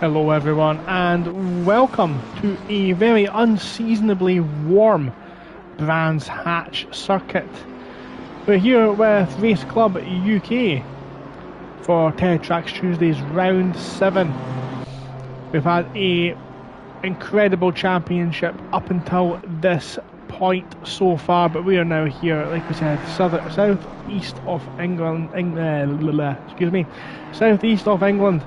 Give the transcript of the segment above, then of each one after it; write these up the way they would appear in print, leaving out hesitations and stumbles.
Hello everyone and welcome to a very unseasonably warm Brands Hatch circuit. We're here with Race Club UK for Trax Tuesday's round 7. We've had a incredible championship up until this point so far, but we are now here, like we said, southeast of England, southeast of England.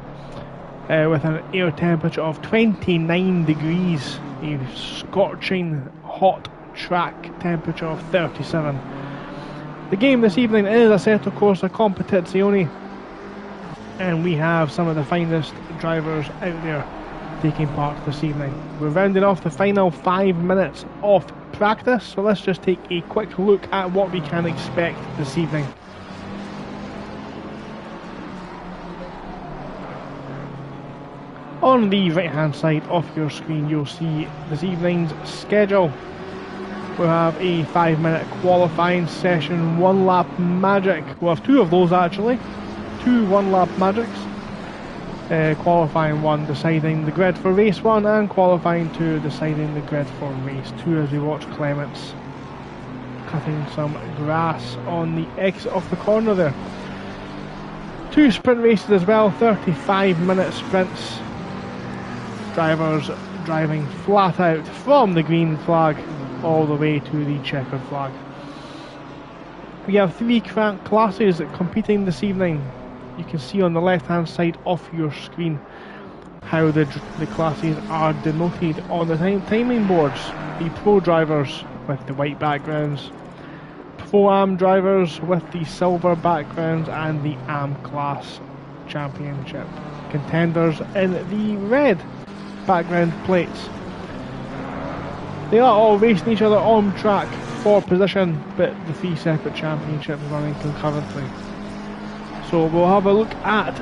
With an air temperature of 29 degrees, a scorching hot track temperature of 37. The game this evening is Assetto Corsa Competizione, and we have some of the finest drivers out there taking part this evening. We're rounding off the final 5 minutes of practice, so let's just take a quick look at what we can expect this evening. On the right hand side of your screen you'll see this evening's schedule. We'll have a 5-minute qualifying session, 1 lap magic. We'll have 2 of those actually, 2 1-lap magics. Qualifying 1 deciding the grid for race 1 and qualifying 2 deciding the grid for race 2 as we watch Clements cutting some grass on the exit of the corner there. 2 sprint races as well, 35-minute sprints. Drivers driving flat out from the green flag all the way to the checkered flag. We have 3 classes competing this evening. You can see on the left hand side of your screen how the classes are denoted on the timing boards. The Pro drivers with the white backgrounds, Pro-Am drivers with the silver backgrounds, and the Am class championship contenders in the red background plates. They are all racing each other on track for position, but the 3 separate championships running concurrently. So we'll have a look at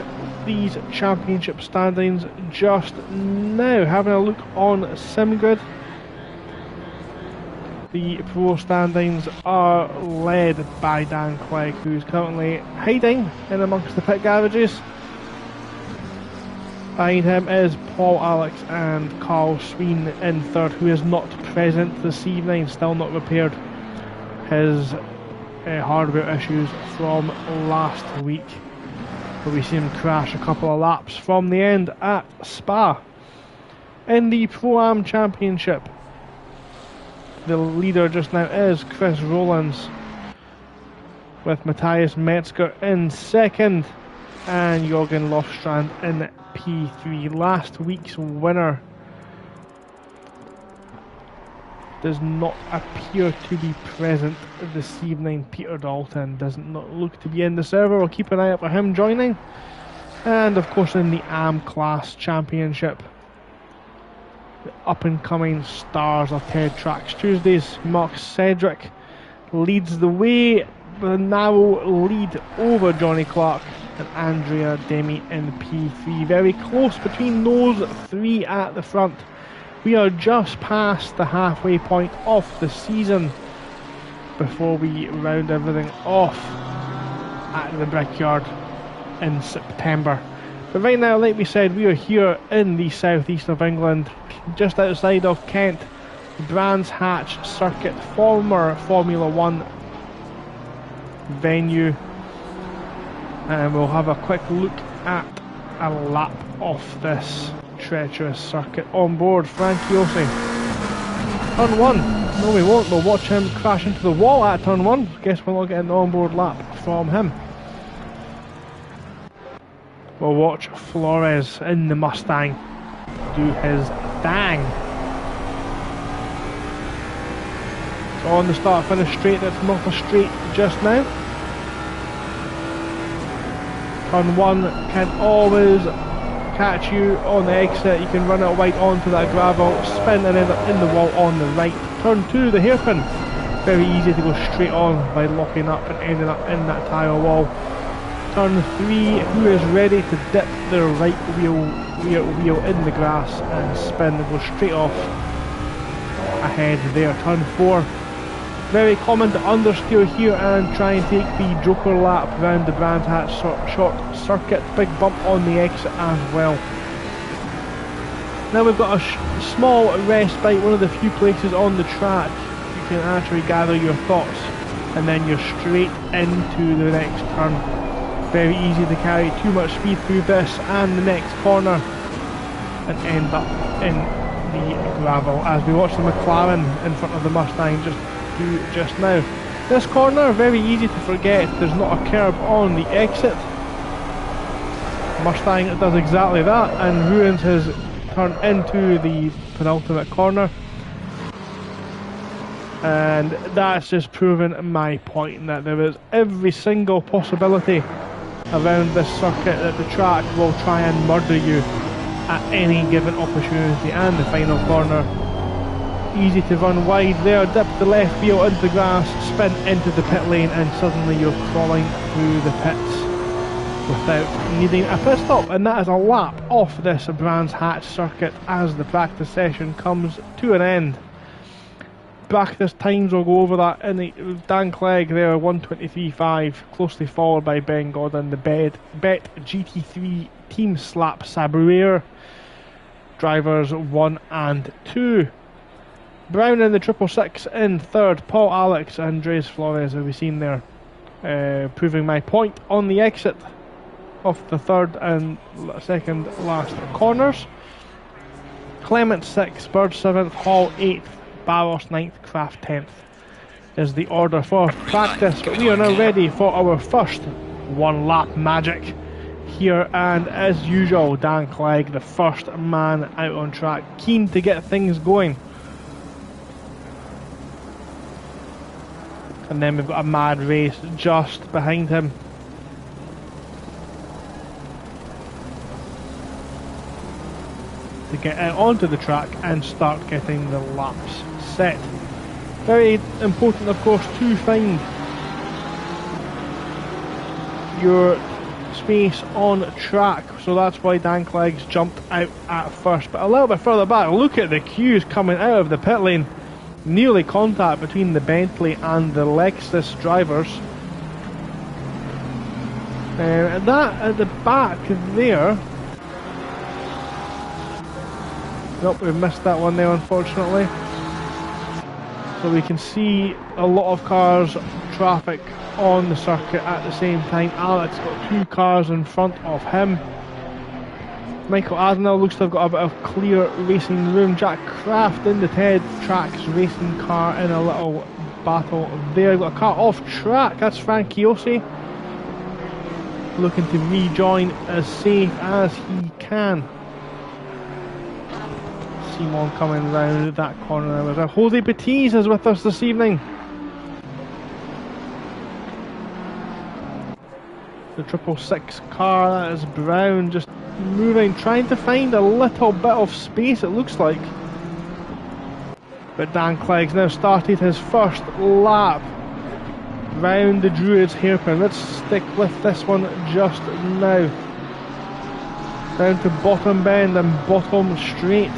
these championship standings just now. Having a look on SimGrid, the Pro standings are led by Dan Clegg, who's currently hiding in amongst the pit garages. Behind him is Paul Alex and Carl Sween in third, who is not present this evening, still not repaired his hardware issues from last week. But we see him crash a couple of laps from the end at Spa. In the Pro-Am Championship, the leader just now is Chris Rowlands, with Matthias Metzger in second and Jorgen Lofstrand in P3. Last week's winner does not appear to be present this evening. Peter Dalton does not look to be in the server. We'll keep an eye out for him joining. And of course in the Am class championship, the up and coming stars of Trax Tuesdays, Mark Cedric leads the way with a narrow lead over Johnny Clark and Andrea Demi in P3. Very close between those 3 at the front. We are just past the halfway point of the season before we round everything off at the Brickyard in September. But right now, like we said, we are here in the southeast of England, just outside of Kent, Brands Hatch circuit, former Formula 1 venue. And we'll have a quick look at a lap of this treacherous circuit on board Frankie Osei. Turn 1. No, we won't. We'll watch him crash into the wall at turn 1. Guess we'll not get an onboard lap from him. We'll watch Flores in the Mustang do his dang. So on the start finish straight, that's not a straight just now. Turn 1 can always catch you on the exit. You can run it wide onto that gravel, spin and end up in the wall on the right. Turn 2, the hairpin. Very easy to go straight on by locking up and ending up in that tyre wall. Turn 3, who is ready to dip their right rear wheel in the grass and spin and go straight off ahead there. Turn 4. Very common to understeer here and try and take the joker lap round the Brands Hatch short circuit. Big bump on the exit as well. Now we've got a small respite, one of the few places on the track you can actually gather your thoughts, and then you're straight into the next turn. Very easy to carry too much speed through this and the next corner and end up in the gravel, as we watch the McLaren in front of the Mustang just now. This corner, very easy to forget, there's not a curb on the exit. Mustang does exactly that and ruins his turn into the penultimate corner. And that's just proven my point, that there is every single possibility around this circuit that the track will try and murder you at any given opportunity. And the final corner, easy to run wide there, dip the left wheel into the grass, spin into the pit lane, and suddenly you're crawling through the pits without needing a pit stop. And that is a lap off this Brands Hatch circuit as the practice session comes to an end. Practice times, will go over that. In the Dan Clegg there, 1:23.5, closely followed by Ben Gordon, the Bet GT3 Team Slap Sabre drivers 1 and 2. Brown in the 666 in third, Paul Alex, Andres Flores, have we seen there, proving my point on the exit of the third and second last corners. Clement 6th, Bird 7th, Hall 8th, Barros 9th, Kraft 10th is the order for practice, but we are now ready for our first one lap magic here, and as usual, Dan Clegg, the first man out on track, keen to get things going. And then we've got a mad race just behind him. To get out onto the track and start getting the laps set. Very important, of course, to find your space on track, so that's why Dan Clegg's jumped out at first. But a little bit further back, look at the queues coming out of the pit lane. Nearly contact between the Bentley and the Lexus drivers. And that at the back there. Nope, we've missed that one there, unfortunately. So we can see a lot of cars, traffic on the circuit at the same time. Alex got 2 cars in front of him. Michael Adenauer looks to have got a bit of clear racing room. Jack Kraft in the Ted Trax racing car in a little battle there. Got a car off track, that's Frank Chiosi, looking to rejoin as safe as he can. Simon coming round that corner. There was a Jose Batiz is with us this evening. The 666 car, that is Brown, just moving, trying to find a little bit of space, it looks like. But Dan Clegg's now started his first lap round the Druids hairpin. Let's stick with this one just now. Down to bottom bend and bottom straight.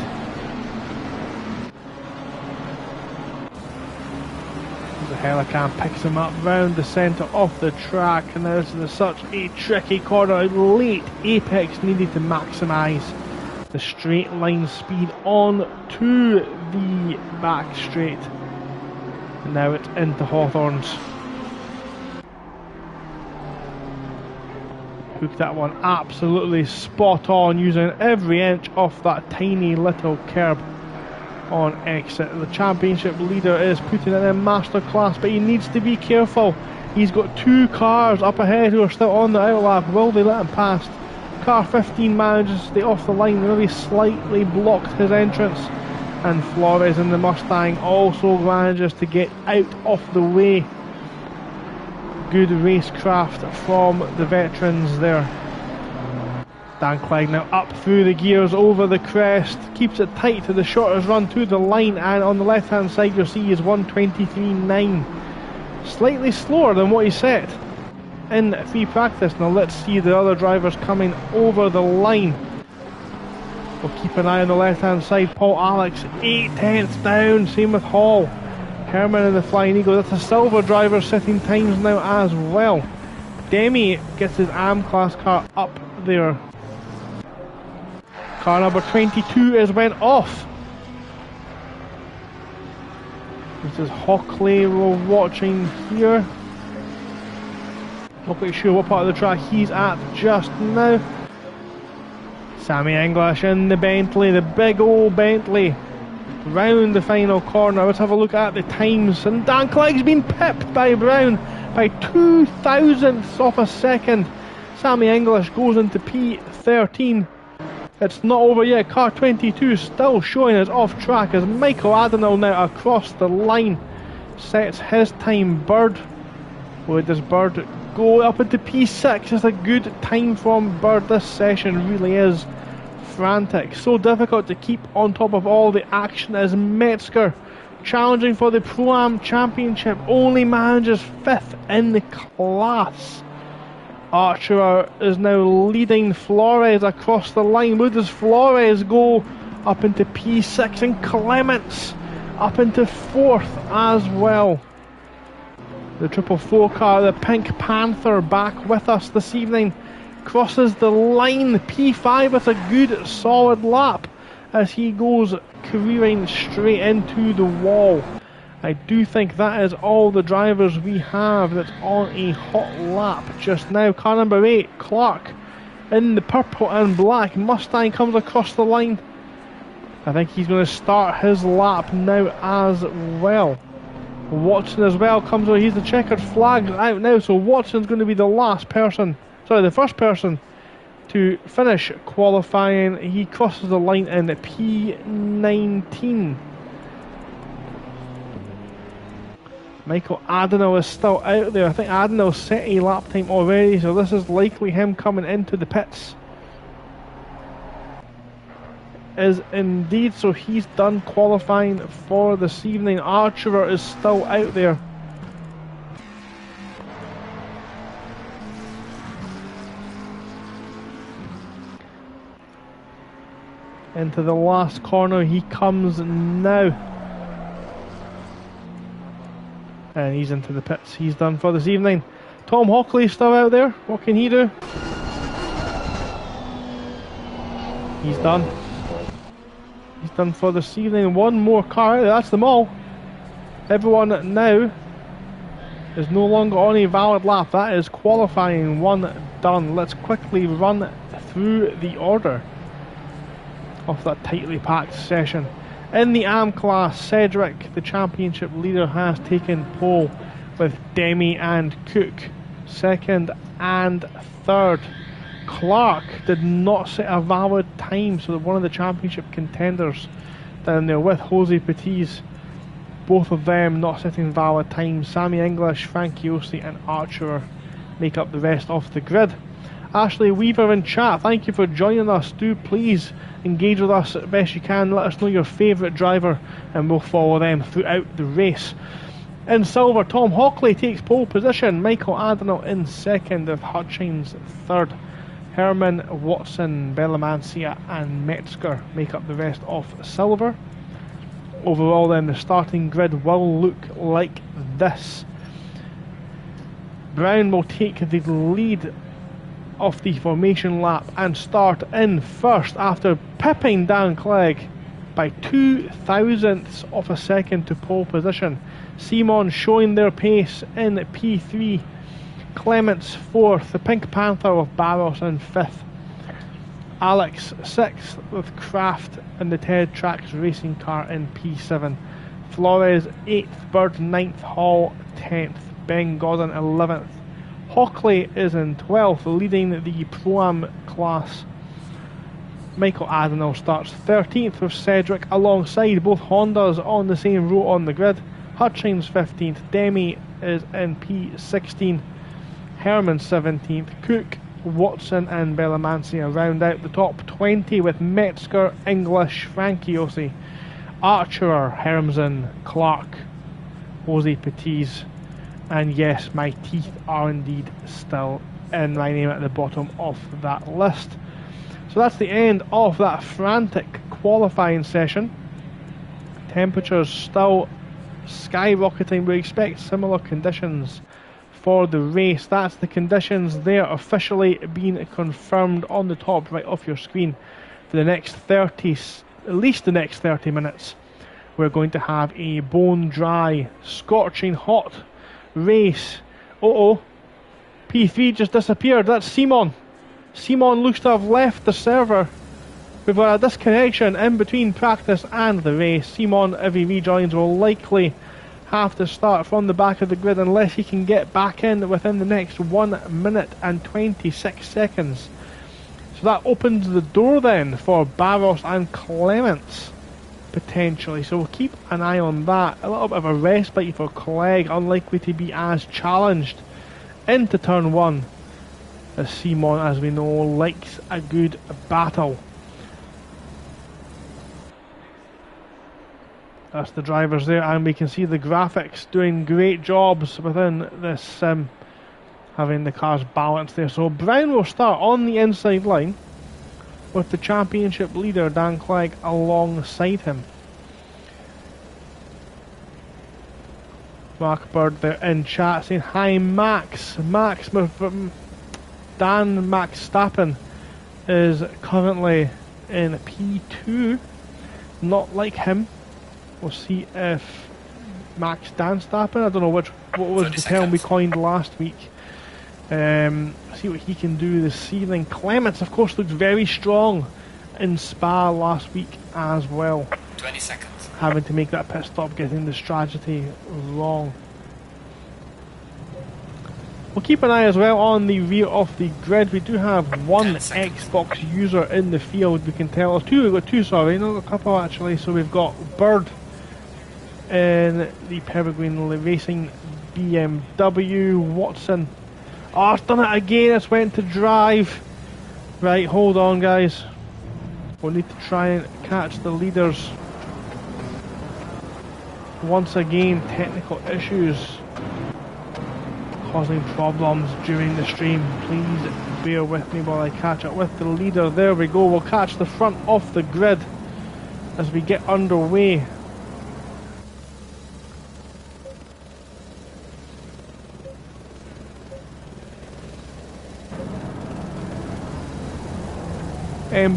Helican picks him up round the centre of the track, and this is such a tricky corner. Late apex needed to maximise the straight line speed on to the back straight, and now it's into Hawthorns. Hooked that one absolutely spot on, using every inch of that tiny little curb on exit. The championship leader is putting in a masterclass, but he needs to be careful. He's got 2 cars up ahead who are still on the outlap. Will they let him past? Car 15 manages to stay off the line, really slightly blocked his entrance, and Flores in the Mustang also manages to get out of the way. Good racecraft from the veterans there. Dan Clegg now up through the gears, over the crest, keeps it tight to the shortest run to the line, and on the left hand side you'll see is 1:23.9. Slightly slower than what he set in free practice. Now let's see the other drivers coming over the line. We'll keep an eye on the left hand side. Paul Alex 8/10 down, same with Hall. Herman in the Flying Eagle, that's a silver driver setting times now as well. Demi gets his AM class car up there. Car number 22 is went off. This is Hockley we're watching here. Not quite sure what part of the track he's at just now. Sammy English in the Bentley, the big old Bentley. Round the final corner. Let's have a look at the times. And Dan Clegg's been pipped by Brown by 0.02 of a second. Sammy English goes into P13. It's not over yet. Car 22 still showing us off track as Michael Adenauer now across the line sets his time. Bird, where does Bird go? Up into P6. It's a good time from Bird. This session really is frantic. So difficult to keep on top of all the action as Metzger, challenging for the Pro-Am Championship, only manages 5th in the class. Archer is now leading Flores across the line. Where does Flores go? Up into P6, and Clements up into 4th as well. The 444 car, the Pink Panther, back with us this evening, crosses the line. P5 with a good solid lap as he goes careering straight into the wall. I do think that is all the drivers we have that's on a hot lap just now. Car number 8, Clark, in the purple and black Mustang, comes across the line. I think he's going to start his lap now as well. Watson as well comes over. He's the checkered flag out now, so Watson's going to be the last person, sorry, the first person to finish qualifying. He crosses the line in P19. Michael Adenauer is still out there. I think Adenauer set a lap time already, so this is likely him coming into the pits. Is indeed, so he's done qualifying for this evening. Archer is still out there. Into the last corner he comes now. And he's into the pits. He's done for this evening. Tom Hockley still out there. What can he do? He's done. He's done for this evening. One more car out there. That's them all. Everyone now is no longer on a valid lap. That is qualifying one done. Let's quickly run through the order of that tightly packed session. In the AM class, Cedric, the championship leader, has taken pole with Demi and Cook. Second and third. Clark did not set a valid time, so one of the championship contenders down there with Jose Petiz. Both of them not setting valid times. Sammy English, Frankie Ossie and Archer make up the rest of the grid. Ashley Weaver in chat, thank you for joining us. Do please engage with us as best you can. Let us know your favourite driver and we'll follow them throughout the race. In silver, Tom Hockley takes pole position. Michael Adenauer in second, with Hutchins third. Herman, Watson, Bellamancia and Metzger make up the rest of silver. Overall then, the starting grid will look like this. Brown will take the lead of the formation lap and start in first after pipping Dan Clegg by 0.02 of a second to pole position. Simon showing their pace in P3. Clements 4th, the Pink Panther with Barros in 5th. Alex 6th with Kraft and the Ted Trax racing car in P7. Flores 8th, Bird 9th, Hall 10th, Ben Gordon 11th. Hockley is in 12th, leading the Pro-Am class. Michael Adenauer starts 13th with Cedric alongside both Hondas on the same row on the grid. Hutchins 15th, Demi is in P16, Herman 17th, Cook, Watson and Bellamancia round out the top 20 with Metzger, English, Frankie Ossie, Archer, Hermsen, Clark, Jose Petiz, and yes, my teeth are indeed still in my name at the bottom of that list. So that's the end of that frantic qualifying session. Temperatures still skyrocketing. We expect similar conditions for the race. That's the conditions there officially being confirmed on the top right of your screen. for the next 30, at least the next 30 minutes, we're going to have a bone dry, scorching hot race. P3 just disappeared. That's Simon. Simon looks to have left the server. We've got a disconnection in between practice and the race. Simon, if he rejoins, will likely have to start from the back of the grid unless he can get back in within the next 1 minute and 26 seconds. So that opens the door then for Barros and Clements, potentially. So we'll keep an eye on that. A little bit of a respite for Clegg, unlikely to be as challenged into turn 1, as Simon, as we know, likes a good battle. That's the drivers there, and we can see the graphics doing great jobs within this sim, having the cars balanced there. So Brown will start on the inside line with the championship leader Dan Clegg alongside him. Mark Bird there in chat saying hi Max. Dan Max Stappen is currently in P2, not like him. We'll see if Max Dan Stappen, I don't know what was the term we coined last week. See what he can do this evening. Clements, of course, looked very strong in Spa last week as well. 20 seconds. Having to make that pit stop, getting the strategy wrong. We'll keep an eye as well on the rear of the grid. We do have one Xbox user in the field, we can tell. We've got two, sorry, not a couple actually. So we've got Bird in the Peregrine Racing BMW. Watson. Oh, it's done it again. It's went to drive. Right, hold on, guys. We'll need to try and catch the leaders. Once again, technical issues causing problems during the stream. Please bear with me while I catch up with the leader. There we go. We'll catch the front of the grid as we get underway.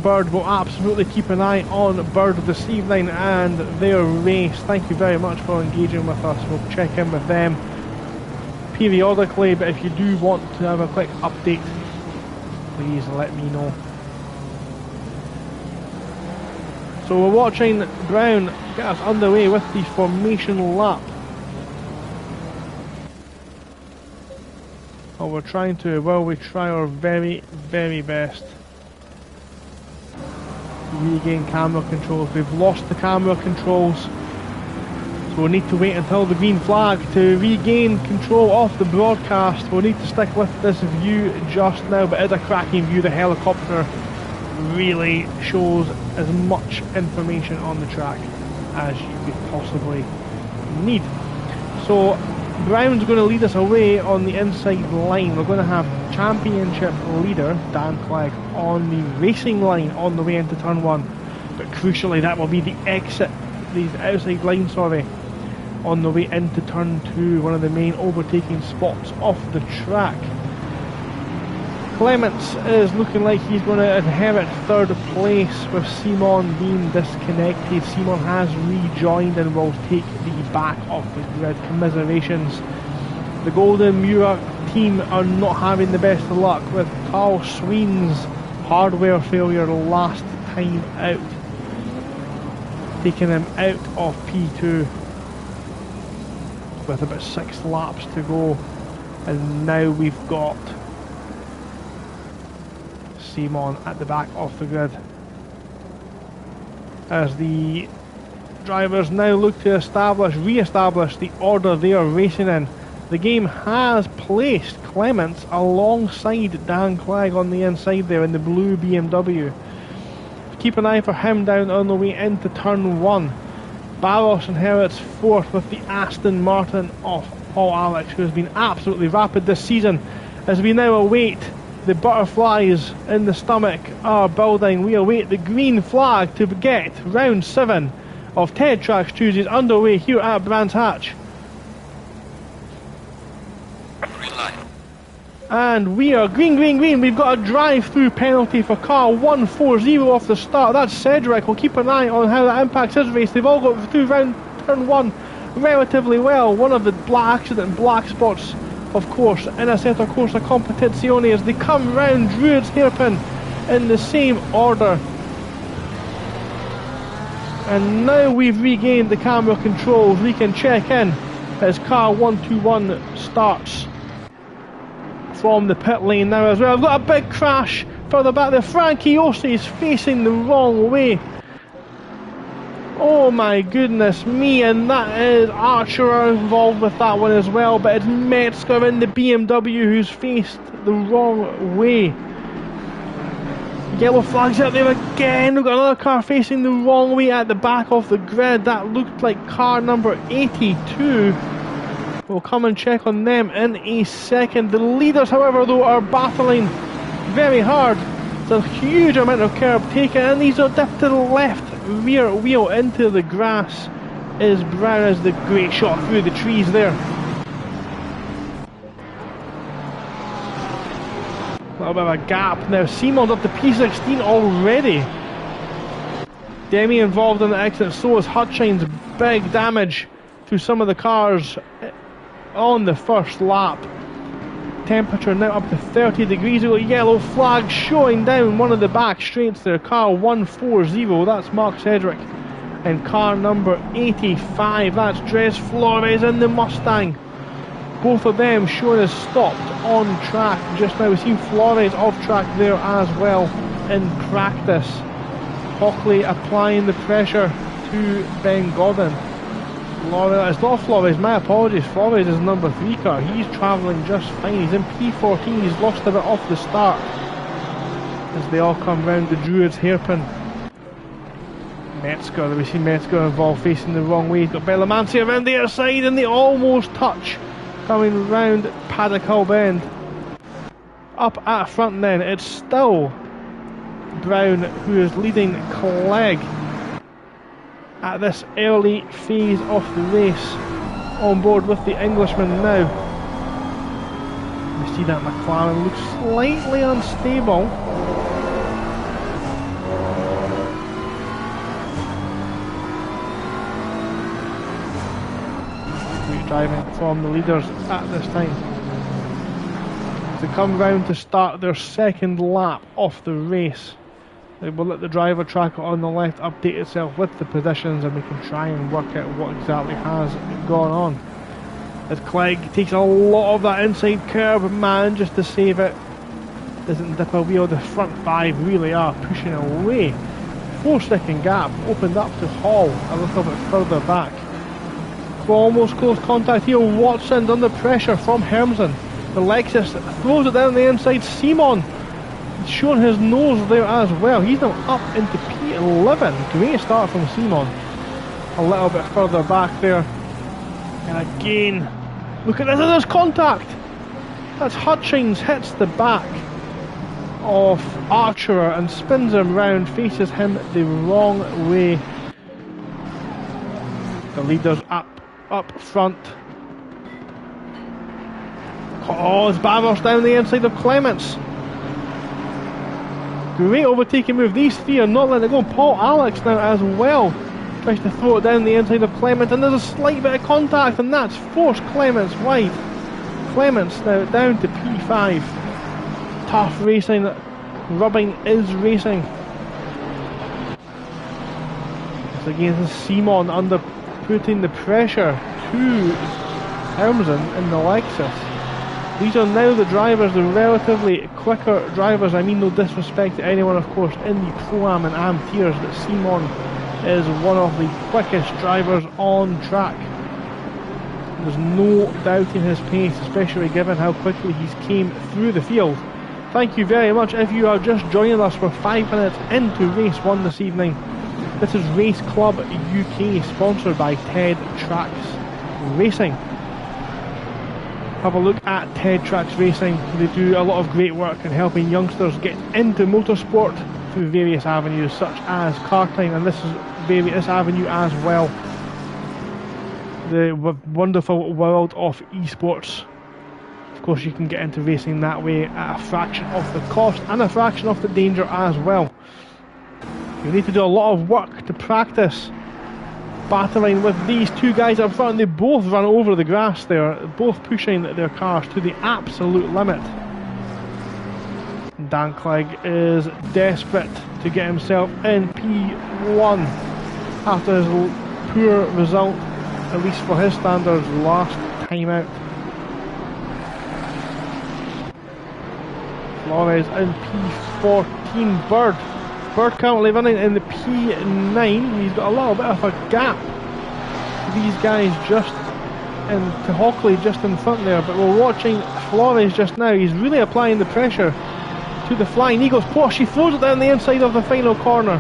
Bird will absolutely keep an eye on Bird this evening and their race. Thank you very much for engaging with us. We'll check in with them periodically, but if you do want to have a quick update, please let me know. So we're watching Brown get us underway with the formation lap. Oh, we're trying to, well, we try our very, very best. Regain camera controls. We've lost the camera controls, so we'll need to wait until the green flag to regain control of the broadcast. We'll need to stick with this view just now, but it's a cracking view. The helicopter really shows as much information on the track as you could possibly need. So Brown's going to lead us away on the inside line. We're going to have championship leader Dan Clegg on the racing line on the way into turn 1, but crucially that will be the exit, the outside line, sorry, on the way into turn 2, one of the main overtaking spots off the track. Clements is looking like he's going to inherit third place with Simon being disconnected. Simon has rejoined and will take the back of the grid. Commiserations. The Golden Muir team are not having the best of luck with Carl Sween's hardware failure last time out, taking him out of P2 with about 6 laps to go, and now we've got Simon at the back of the grid as the drivers now look to re-establish the order they are racing in. The game has placed Clements alongside Dan Clegg on the inside there in the blue BMW. Keep an eye for him down on the way into turn 1. Barros inherits fourth with the Aston Martin of Paul Alex, who has been absolutely rapid this season. As we now await the butterflies in the stomach are building, we await the green flag to get round 7 of Ted Trax Tuesdays underway here at Brands Hatch. Green line. And we are green, green, green. We've got a drive-through penalty for car 140 off the start. That's Cedric. We'll keep an eye on how that impacts his race. They've all got through round turn 1 relatively well. One of the accident black spots, of course, in a set of Corsa Competizione as they come round Druid's Hairpin in the same order. And now we've regained the camera controls, we can check in as car 121 starts from the pit lane now as well. I've got a big crash further back there. Frankie Ossi is facing the wrong way. Oh my goodness me, and that is Archer involved with that one as well, but it's Metzger in the BMW who's faced the wrong way. Yellow flags out there again. We've got another car facing the wrong way at the back of the grid. That looked like car number 82. We'll come and check on them in a second. The leaders, however, though, are battling very hard. There's a huge amount of curb taken, and these are dipped to the left. Rear wheel into the grass is Brown as the great shot through the trees there. A little bit of a gap now. Simon's up to P16 already. Demi involved in the accident, so is Hutchins. Big damage to some of the cars on the first lap. Temperature now up to 30 degrees. We've got yellow flag showing down one of the back straights there. Car 140, that's Mark Cedric. And car number 85, that's Dres Flores in the Mustang. Both of them shown as stopped on track just now. We've seen Flores off track there as well in practice. Hockley applying the pressure to Ben Godden. It's not Flores, my apologies. Flores is number 3 car. He's travelling just fine. He's in P14. He's lost a bit off the start as they all come round the Druid's Hairpin. Metzger, we see Metzger involved facing the wrong way. He's got Bellamansi around the other side and they almost touch coming round Paddock Hill Bend. Up at front then, it's still Brown who is leading Clegg at this early phase of the race. On board with the Englishman now. We see that McLaren looks slightly unstable. Great driving from the leaders at this time. To come round to start their second lap of the race. They will let the driver tracker on the left update itself with the positions and we can try and work out what exactly has gone on. As Clegg takes a lot of that inside curb, manages to save it. Doesn't dip a wheel. The front 5 really are pushing away. 4-second gap opened up to Hall a little bit further back. Almost close contact here. Watson's under pressure from Hermsen. The Lexus throws it down the inside. Simon showing his nose there as well. He's now up into P11. Great start from Simon. A little bit further back there. And again, look at this, there's contact. That's Hutchins hits the back of Archer and spins him round, faces him the wrong way. The leaders up front. Oh, it's Bavos down the inside of Clements. Great overtaking move. These 3 are not letting it go. Paul Alex now as well tries to throw it down the inside of Clements, and there's a slight bit of contact, and that's forced Clements wide. Clements now down to P5. Tough racing. Rubbing is racing. So again, this is Simon under putting the pressure to Hermsen in the Lexus. These are now the drivers, the relatively quicker drivers. I mean no disrespect to anyone, of course, in the Pro-Am and Am tiers, but Simon is one of the quickest drivers on track. There's no doubting his pace, especially given how quickly he's came through the field. Thank you very much if you are just joining us for 5 minutes into race 1 this evening. This is Race Club UK, sponsored by Trax Racing. Have a look at Trax Racing. They do a lot of great work in helping youngsters get into motorsport through various avenues such as karting, and this is this avenue as well. The wonderful world of esports. course you can get into racing that way at a fraction of the cost and a fraction of the danger as well. You need to do a lot of work to practice battling with these two guys up front. They both run over the grass there, both pushing their cars to the absolute limit. Dan Clegg is desperate to get himself in P1 after his poor result, at least for his standards, last time out. Flores in P14. Bird currently running in the P9. He's got a little bit of a gap. These guys just to Hockley just in front there, but we're watching Flores just now. He's really applying the pressure to the Flying Eagles. Porsche, he throws it down the inside of the final corner,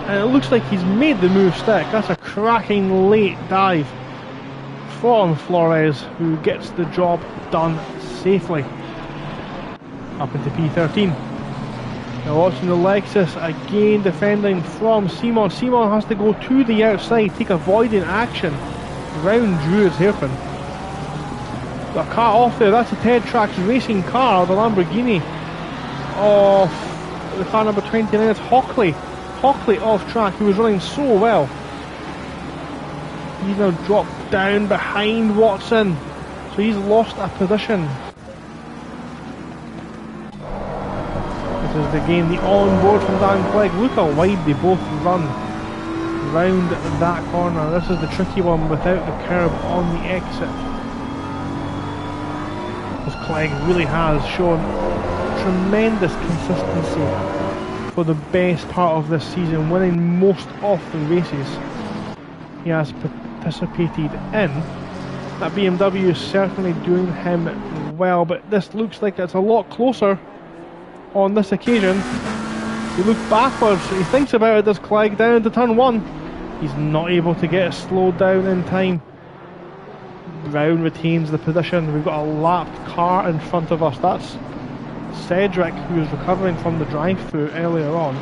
and it looks like he's made the move stick. That's a cracking late dive from Flores, who gets the job done safely. Up into P13. Now watching the Lexus again defending from Simon. Simon has to go to the outside, take avoiding action round Druid's hairpin. Got a car off there. That's a Trax racing car, the Lamborghini of the car number 29. It's Hockley off track, who was running so well. He's now dropped down behind Watson, so he's lost a position. This is again the on-board from Dan Clegg. Look how wide they both run round that corner. This is the tricky one without the curb on the exit. Because Clegg really has shown tremendous consistency for the best part of this season, winning most of the races he has participated in. That BMW is certainly doing him well, but this looks like it's a lot closer on this occasion. He looks backwards, he thinks about it, does Clegg, down into turn 1. He's not able to get it slowed down in time. Brown retains the position. We've got a lapped car in front of us. That's Cedric, who is recovering from the drive-through earlier on.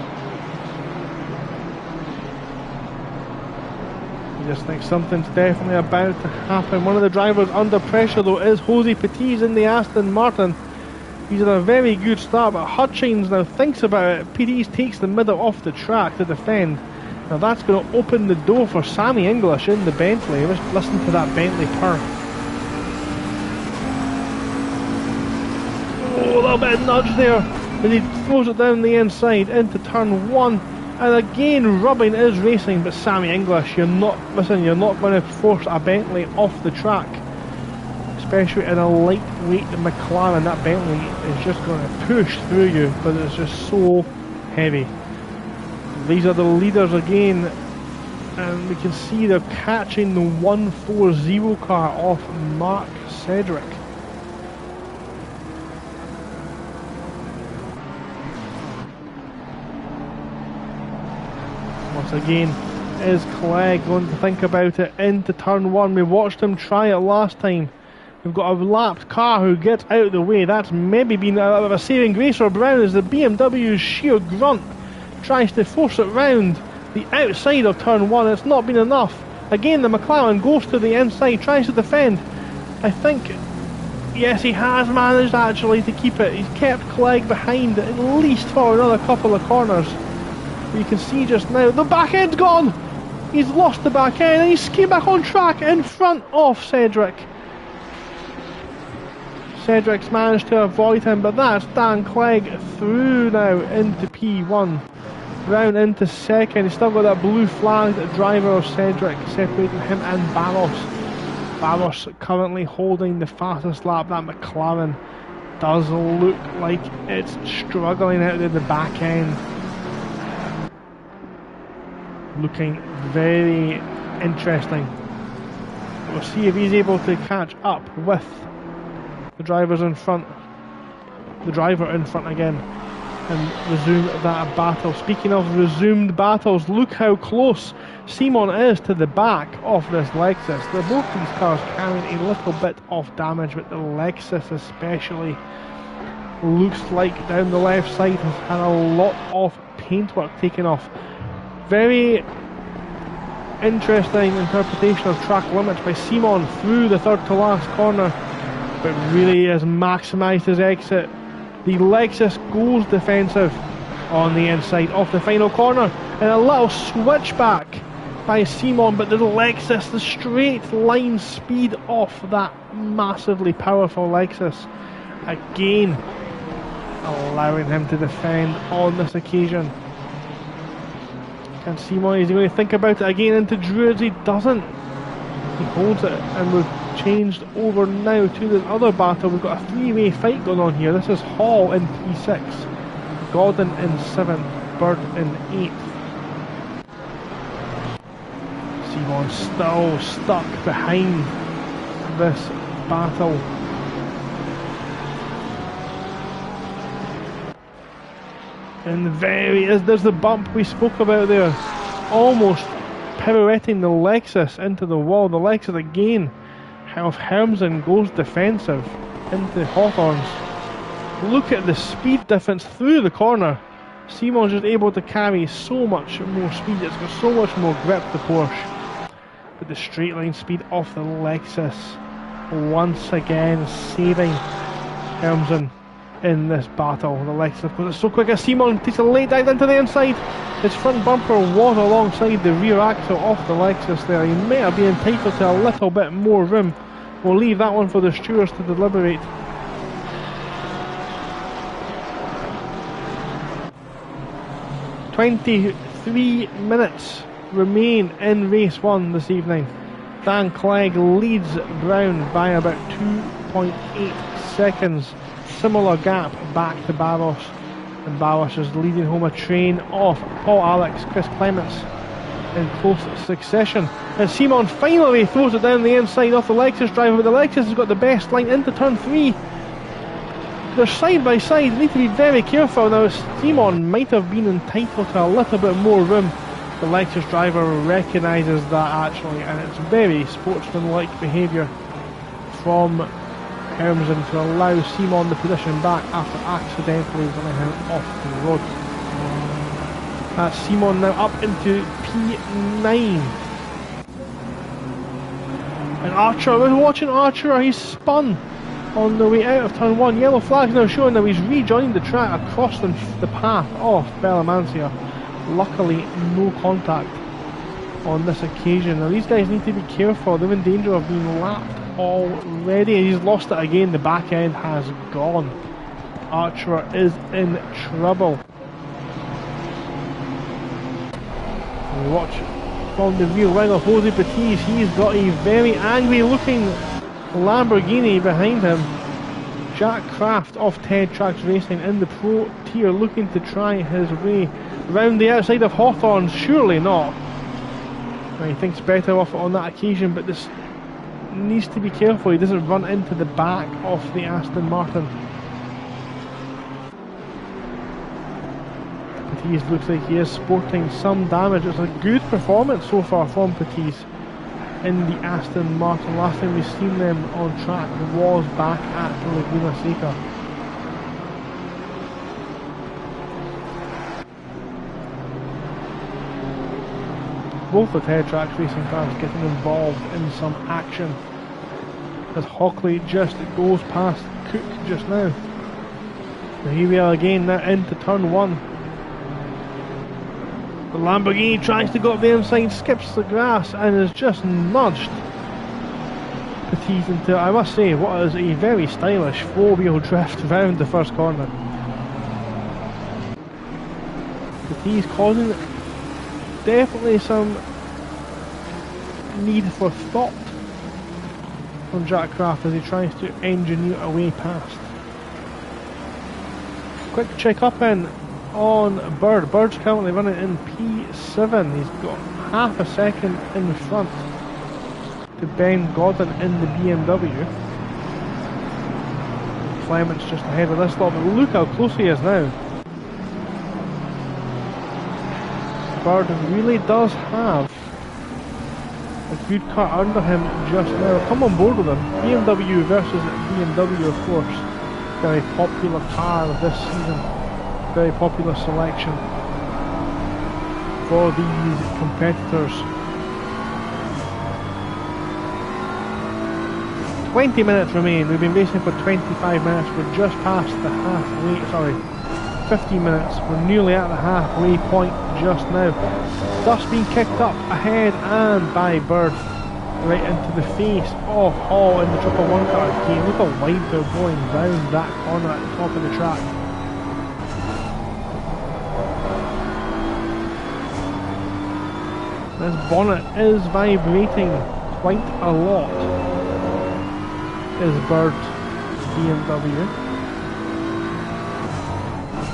He just thinks something's definitely about to happen. One of the drivers under pressure though is Jose Petit in the Aston Martin. He's had a very good start, but Hutchins now thinks about it. Petit takes the middle off the track to defend. Now that's going to open the door for Sammy English in the Bentley. Let's listen to that Bentley purr. Oh, a little bit of nudge there, but he throws it down the inside into turn 1. And again, rubbing is racing, but Sammy English, you're not going to force a Bentley off the track. Especially in a lightweight McLaren. That Bentley is just going to push through you, but it's just so heavy. These are the leaders again, and we can see they're catching the 140 car off Mark Cedric. Once again, is Clegg going to think about it into turn 1? We watched him try it last time. We've got a lapped car who gets out of the way. That's maybe been a bit of a saving grace for Brown, as the BMW's sheer grunt tries to force it round the outside of turn 1. It's not been enough. Again, the McLaren goes to the inside, tries to defend. I think, yes, he has managed actually to keep it. He's kept Clegg behind at least for another couple of corners. You can see just now, the back end's gone! He's lost the back end, and he's came back on track in front of Cedric. Cedric's managed to avoid him, but that's Dan Clegg through now into P1. Brown into second. He's still got that blue flagged driver of Cedric separating him and Barros. Barros currently holding the fastest lap. That McLaren does look like it's struggling out of the back end. Looking very interesting. We'll see if he's able to catch up with the driver in front again, and resume that battle. Speaking of resumed battles, look how close Simon is to the back of this Lexus. Both these cars carrying a little bit of damage, but the Lexus especially looks like down the left side has had a lot of paintwork taken off. Very interesting interpretation of track limits by Simon through the third to last corner. but really has maximised his exit. The Lexus goes defensive on the inside of the final corner, and a little switchback by Simon, but the Lexus, the straight line speed off that massively powerful Lexus, again allowing him to defend on this occasion. Can Simon, is he going to think about it again into Druids? He doesn't. He holds it, and we've changed over now to this other battle. We've got a three-way fight going on here. This is Hall in P6, Gordon in 7th, Bird in 8th. Simon still stuck behind this battle. And there's the bump we spoke about there, almost pirouetting the Lexus into the wall. The Lexus again of Hermsen goes defensive into Hawthorns. Look at the speed difference through the corner. Simon's just able to carry so much more speed. It's got so much more grip, the Porsche. But the straight line speed of the Lexus once again saving Hermsen in this battle. The Lexus goes so quick as Simon takes a late dive into the inside. His front bumper was alongside the rear axle of the Lexus there. He may have been entitled to a little bit more room. We'll leave that one for the stewards to deliberate. "23 minutes remain in race 1 this evening. Dan Clegg leads Brown by about 2.8 seconds. Similar gap back to Barros, and Barros is leading home a train of Paul Alex, Chris Clements in close succession. And Simon finally throws it down the inside of the Lexus driver, but the Lexus has got the best line into turn 3. They're side by side, they need to be very careful. Now Simon might have been entitled to a little bit more room. The Lexus driver recognises that actually, and it's very sportsmanlike behaviour from Hermsen to allow Simon the position back after accidentally running him off the road. That's Simon now up into P9. And Archer, we're watching Archer, he's spun on the way out of turn 1. Yellow flag's now showing that he's rejoined the track across the path of Bellamancia. Luckily, no contact on this occasion. Now these guys need to be careful, they're in danger of being lapped already. He's lost it again, the back end has gone. Archer is in trouble. We watch from the rear wing of Jose Batiz. He's got a very angry looking Lamborghini behind him. Jack Kraft of Ted Trax Racing in the pro tier looking to try his way round the outside of Hawthorns. Surely not. Well, he thinks better of it on that occasion, but this needs to be careful he doesn't run into the back of the Aston Martin. Patiz looks like he is sporting some damage. It's a good performance so far from Patiz in the Aston Martin. Last time we've seen them on track was back at Laguna Seca. Both the Ted Trax Racing fans getting involved in some action as Hockley just goes past Cook just now. So here we are again now into turn 1. The Lamborghini tries to go up the inside, skips the grass and is just nudged Patiz into, I must say, what is a very stylish 4-wheel drift round the first corner. Patiz causing definitely some need for thought from Jack Kraft as he tries to engineer a way past. Quick check up in on Bird. Bird's currently running in P7. He's got half a second in front to Ben Godden in the BMW. Clement's just ahead of this lot, but look how close he is now. Bird really does have a good car under him just now. Come on board with him. BMW versus BMW, of course. Very popular car of this season. Very popular selection for these competitors. 20 minutes remain. We've been racing for 25 minutes. We're just past the halfway, sorry, 15 minutes. We're nearly at the halfway point just now. Dust being kicked up ahead and by Bird. Right into the face of Hall in the 111 car again. Look how wide they're going round that corner at the top of the track. This bonnet is vibrating quite a lot. Is Bird BMW.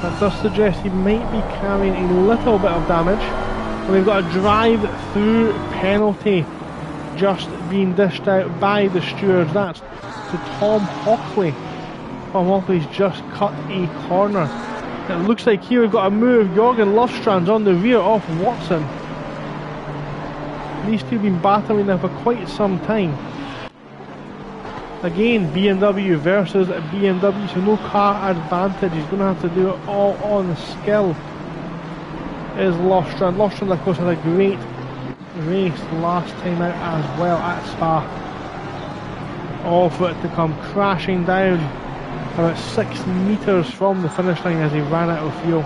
That does suggest he might be carrying a little bit of damage. And we've got a drive-through penalty just being dished out by the stewards. That's to Tom Hockley. Tom Hockley's just cut a corner. It looks like here we've got a move. Jorgen Lovestrand's on the rear of Watson. These two have been battling now for quite some time. Again, BMW versus BMW, so no car advantage. He's going to have to do it all on skill. Is Lovestrand. Lovestrand, of course, had a great race last time out as well at Spa. All for it to come crashing down about 6 metres from the finish line as he ran out of fuel.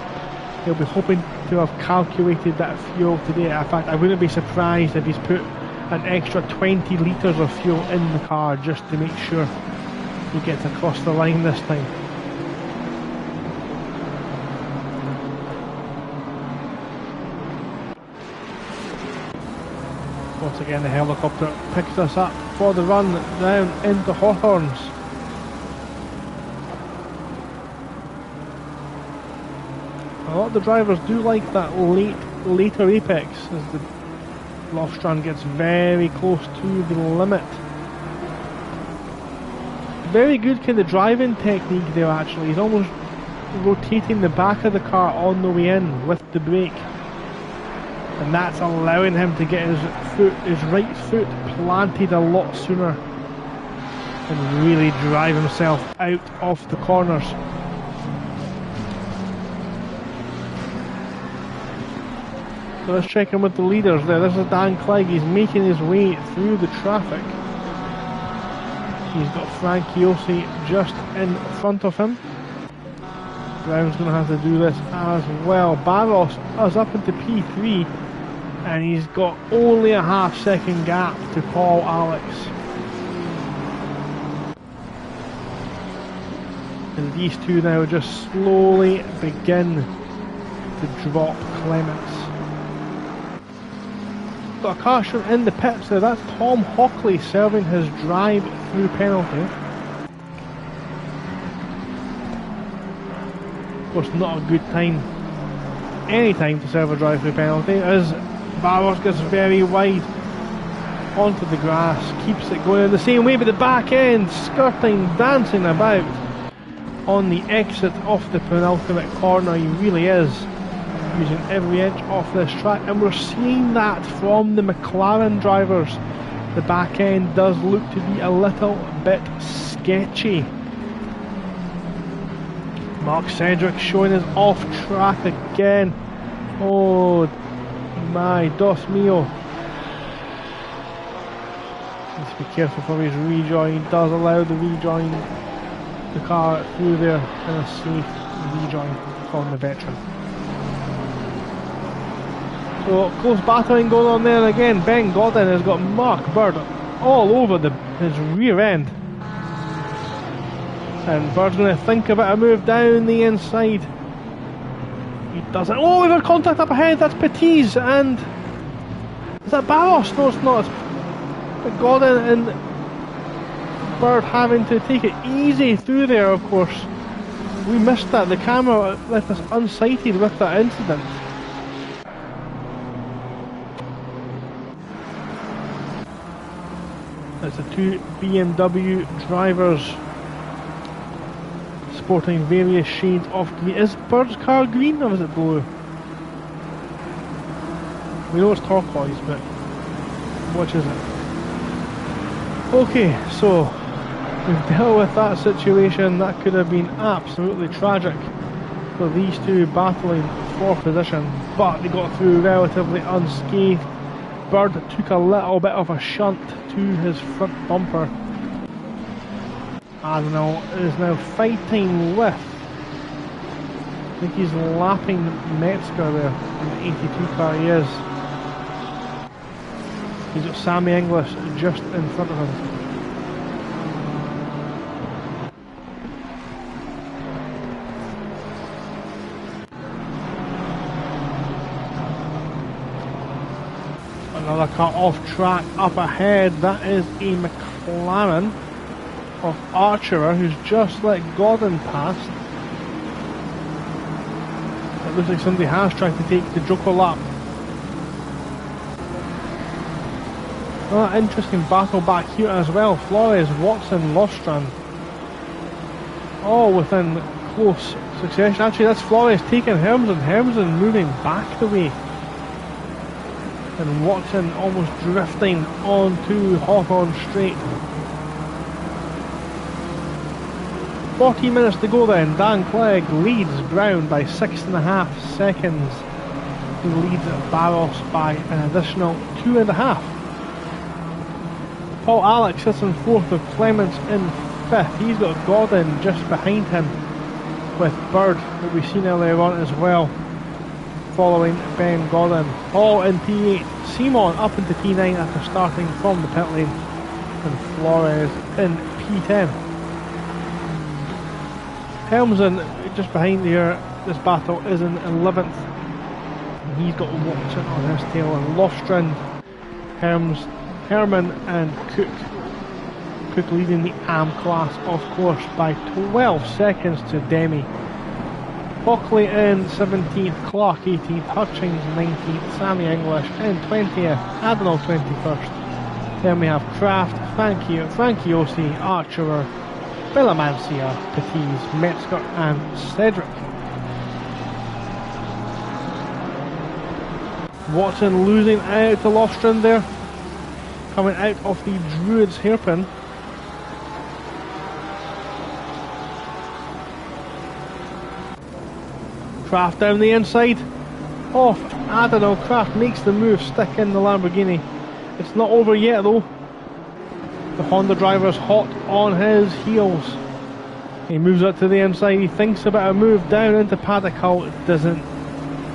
He'll be hoping to have calculated that fuel today. In fact, I wouldn't be surprised if he's put an extra 20 litres of fuel in the car just to make sure he gets across the line this time. Once again, the helicopter picks us up for the run down into Hawthorns. A lot of the drivers do like that later apex as the Lovestrand gets very close to the limit. Very good kind of driving technique there actually. He's almost rotating the back of the car on the way in with the brake. And that's allowing him to get his right foot planted a lot sooner and really drive himself out of the corners. So let's check in with the leaders there. This is Dan Clegg. He's making his way through the traffic. He's got Frank Chiossi just in front of him. Brown's going to have to do this as well. Barros is up into P3 and he's got only a half-second gap to Paul Alex. And these two now just slowly begin to drop Clements. Got a caution in the pits there. That's Tom Hockley serving his drive-through penalty. Of course, not a good time, any time to serve a drive-through penalty, as Barros gets very wide onto the grass, keeps it going in the same way, but the back end skirting, dancing about on the exit off the penultimate corner. He really is using every inch of this track, and we're seeing that from the McLaren drivers. The back end does look to be a little bit sketchy. Mark Cedric showing us off track again. Oh my, Dos mio. Let's be careful for his rejoin. He does allow the rejoin, the car through there in a safe rejoin from the veteran. So close battling going on there again. Ben Godin has got Mark Bird all over his rear end. And Bird's going to think about a move down the inside. He doesn't. Oh, we've got contact up ahead. That's Petiz and... Is that Barros? No, it's not. But Godin and Bird having to take it easy through there, of course. We missed that. The camera left us unsighted with that incident. It's the two BMW drivers sporting various shades of green. Is Bird's car green or is it blue? We know it's turquoise, but which is it? Okay, so we've dealt with that situation. That could have been absolutely tragic for these two battling for position, but they got through relatively unscathed. Bird took a little bit of a shunt to his front bumper. I don't know, is now fighting with, I think he's lapping Metzger there in the 82 car he is. He's got Sammy English just in front of him. Another car off track up ahead. That is a McLaren of Archerer who's just let Gordon past. It looks like somebody has tried to take the Joker lap. Another interesting battle back here as well. Flores, Watson, Lostrand, all within close succession. Actually, that's Flores taking Hermsen moving back the way, and Watson almost drifting onto Hawthorne Straight. 14 minutes to go then. Dan Clegg leads Brown by 6.5 seconds. He leads Barros by an additional 2.5. Paul Alex sits in 4th with Clements in 5th. He's got Gordon just behind him with Bird that we've seen earlier on as well, following Ben Gordon. Paul in P8, Simon up into P9 after starting from the pit lane, and Flores in P10. Helmsen just behind here. This battle is in 11th. And he's got Watson on his tail, and Lostrand, Herman and Cook. Cook leading the AM class, of course, by 12 seconds to Demi. Buckley in 17th, Clark 18th, Hutchings 19th, Sammy English in 20th, Adenal 21st. Then we have Kraft, Franciosi, Archerer, Villamancia, Petiz, Metzger and Cedric. Watson losing out to Lostrand there, coming out of the Druids hairpin. Kraft down the inside, off Adenal. Kraft makes the move, stick in the Lamborghini. It's not over yet though. The Honda driver's hot on his heels. He moves up to the inside, he thinks about a move down into paddock hull. It doesn't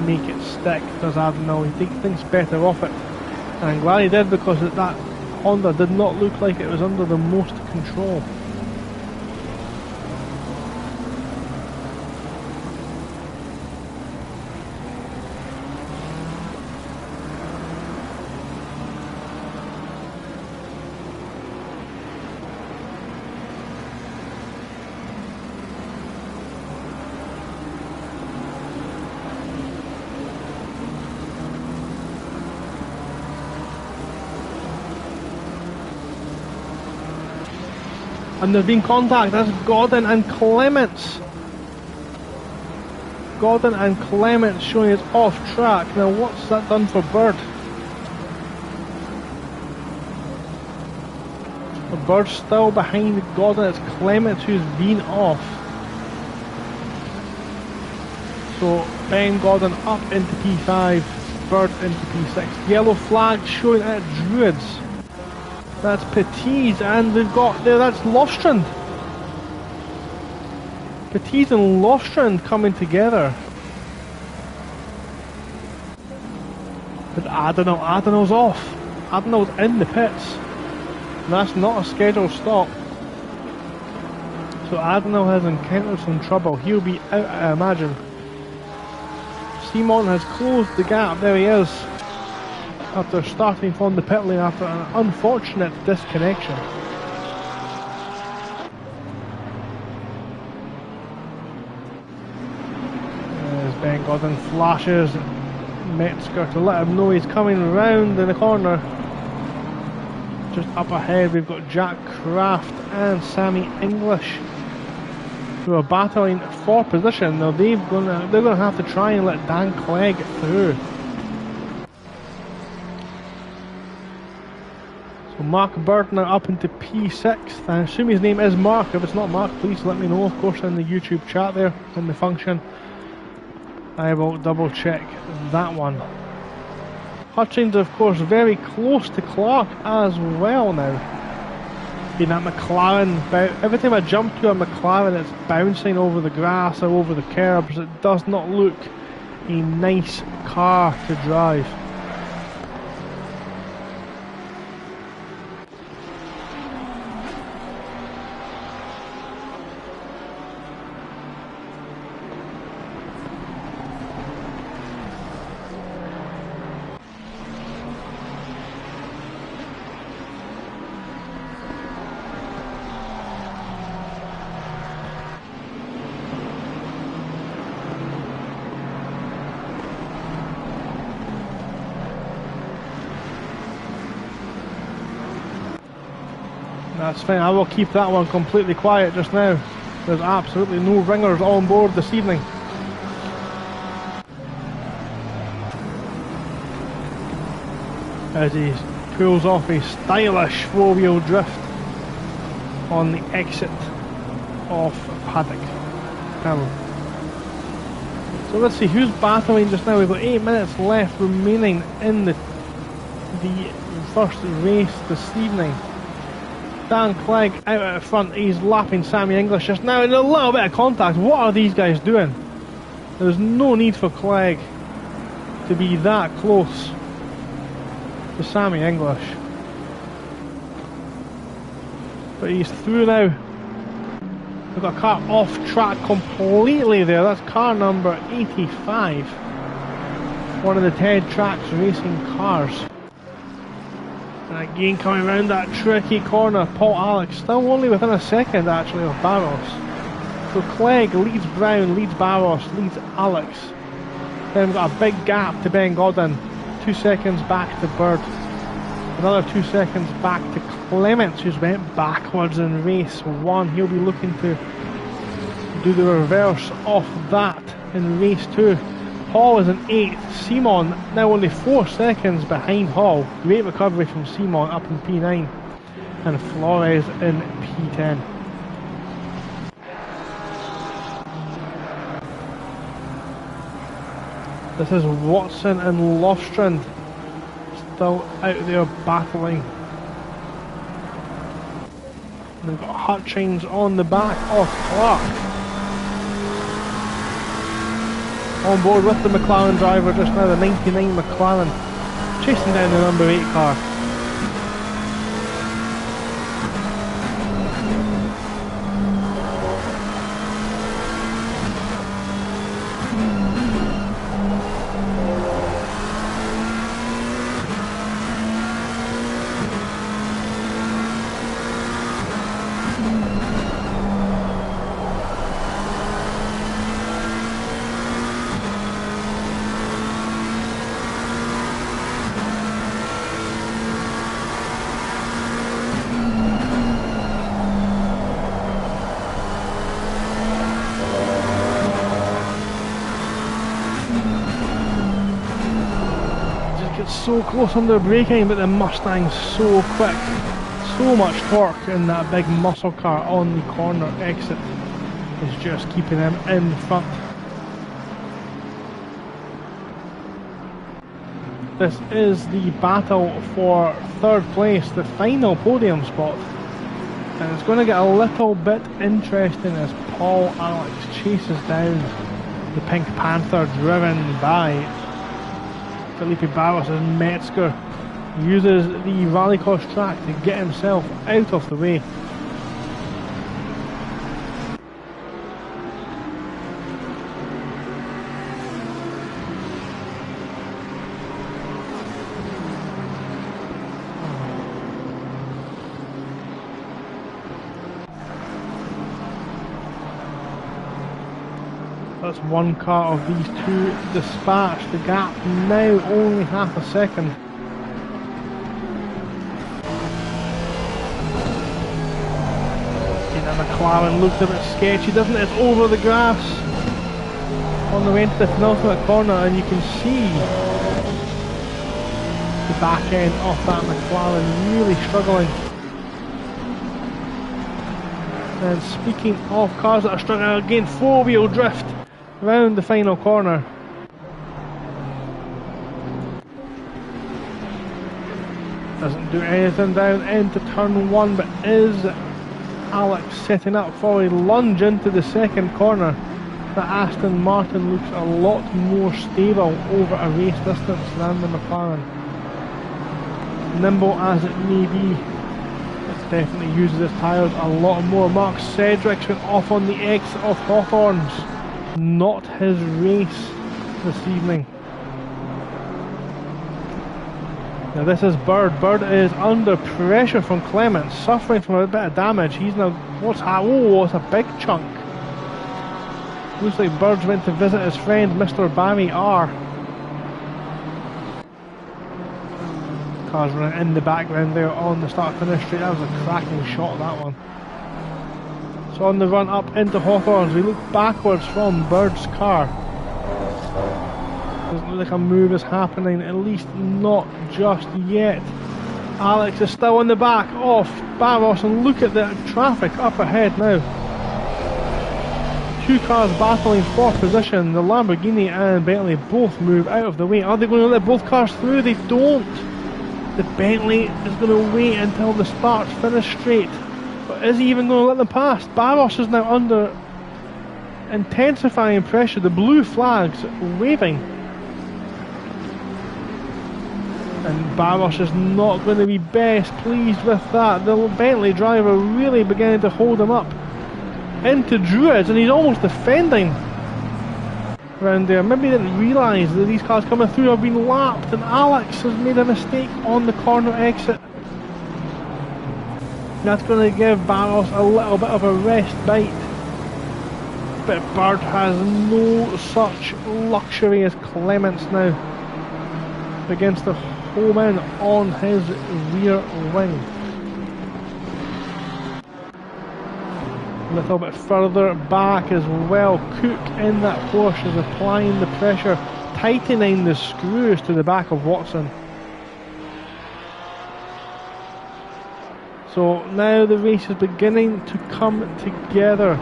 make it stick, does Adenal. He thinks better off it. And I'm glad he did, because that Honda did not look like it was under the most control. And there's been contact. That's Gordon and Clements. Gordon and Clements showing it's off track. Now what's that done for Bird? Bird's still behind Gordon. It's Clements who's been off. So Ben Gordon up into P5, Bird into P6. Yellow flag showing at Druids. That's Petiz, and we've got there, that's Lostrand. Petiz and Lostrand coming together. But Adenal's off. Adenal's in the pits. And that's not a scheduled stop. So Adenal has encountered some trouble. He'll be out, I imagine. Simon has closed the gap. There he is. After starting from the pit lane after an unfortunate disconnection. As Ben Gordon flashes Metzger to let him know he's coming round in the corner. Just up ahead we've got Jack Kraft and Sammy English, who are battling for position. Now they're going to have to try and let Dan Clegg through. So Mark Bird now up into P6. I assume his name is Mark. If it's not Mark, please let me know, of course, in the YouTube chat there, in the function. I will double check that one. Hutchins, of course, very close to Clark as well now. In that McLaren, every time I jump to a McLaren it's bouncing over the grass or over the curbs. It does not look a nice car to drive. That's fine, I will keep that one completely quiet just now. There's absolutely no ringers on board this evening. As he pulls off a stylish four-wheel drift on the exit of Paddock. So let's see who's battling just now. We've got 8 minutes left remaining in the first race this evening. Dan Clegg out at the front, he's lapping Sammy English just now in a little bit of contact. What are these guys doing? There's no need for Clegg to be that close to Sammy English. But he's through now. We've got a car off track completely there. That's car number 85. One of the Ted Trax racing cars. And again coming around that tricky corner, Paul Alex still only within a second actually of Barros. So Clegg leads Brown, leads Barros, leads Alex. Then we've got a big gap to Ben Godden. 2 seconds back to Bird. Another 2 seconds back to Clements, who's went backwards in race 1. He'll be looking to do the reverse of that in race 2. Hall is in 8th, Simon now only 4 seconds behind Hall. Great recovery from Simon up in P9, and Flores in P10. This is Watson and Lofstrand still out there battling. They've got Hutchings on the back of Clark. On board with the McLaren driver just now, the 99 McLaren, chasing down the number 8 car. So close under braking, but the Mustang's so quick, so much torque in that big muscle car on the corner exit is just keeping them in front. This is the battle for third place, the final podium spot, and it's going to get a little bit interesting as Paul Alex chases down the Pink Panther driven by Felipe Barros, and Metzger uses the rallycross track to get himself out of the way. That's one car of these two dispatched. The gap now only half a second. And the McLaren looks a bit sketchy, doesn't it? It's over the grass on the way into the penultimate corner, and you can see the back end of that McLaren really struggling. And speaking of cars that are struggling again, four-wheel drift round the final corner. Doesn't do anything down into turn 1, but is Alex setting up for a lunge into the second corner? The Aston Martin looks a lot more stable over a race distance than the McLaren. Nimble as it may be, it definitely uses its tyres a lot more. Mark Cedricks went off on the exit of Hawthorns. Not his race this evening. Now this is Bird. Bird is under pressure from Clements, suffering from a bit of damage. He's now, oh, it's a big chunk. Looks like Bird's went to visit his friend Mr. Barry R. Cars running in the background there on the start-finish straight. That was a cracking shot, that one. So on the run up into Hawthorns, we look backwards from Bird's car. Doesn't look like a move is happening, at least not just yet. Alex is still on the back of Barros, and look at the traffic up ahead now. Two cars battling for position. The Lamborghini and Bentley both move out of the way. Are they going to let both cars through? They don't. The Bentley is going to wait until the start finish straight. But is he even going to let them pass? Barros is now under intensifying pressure. The blue flag's waving. And Barros is not going to be best pleased with that. The Bentley driver really beginning to hold him up. Into Druids, and he's almost defending around there. Maybe he didn't realise that these cars coming through have been lapped, and Alex has made a mistake on the corner exit. That's going to give Barros a little bit of a respite. But Bird has no such luxury as Clements now. Begins to home in on his rear wing. A little bit further back as well. Cook in that Porsche is applying the pressure, tightening the screws to the back of Watson. So now the race is beginning to come together.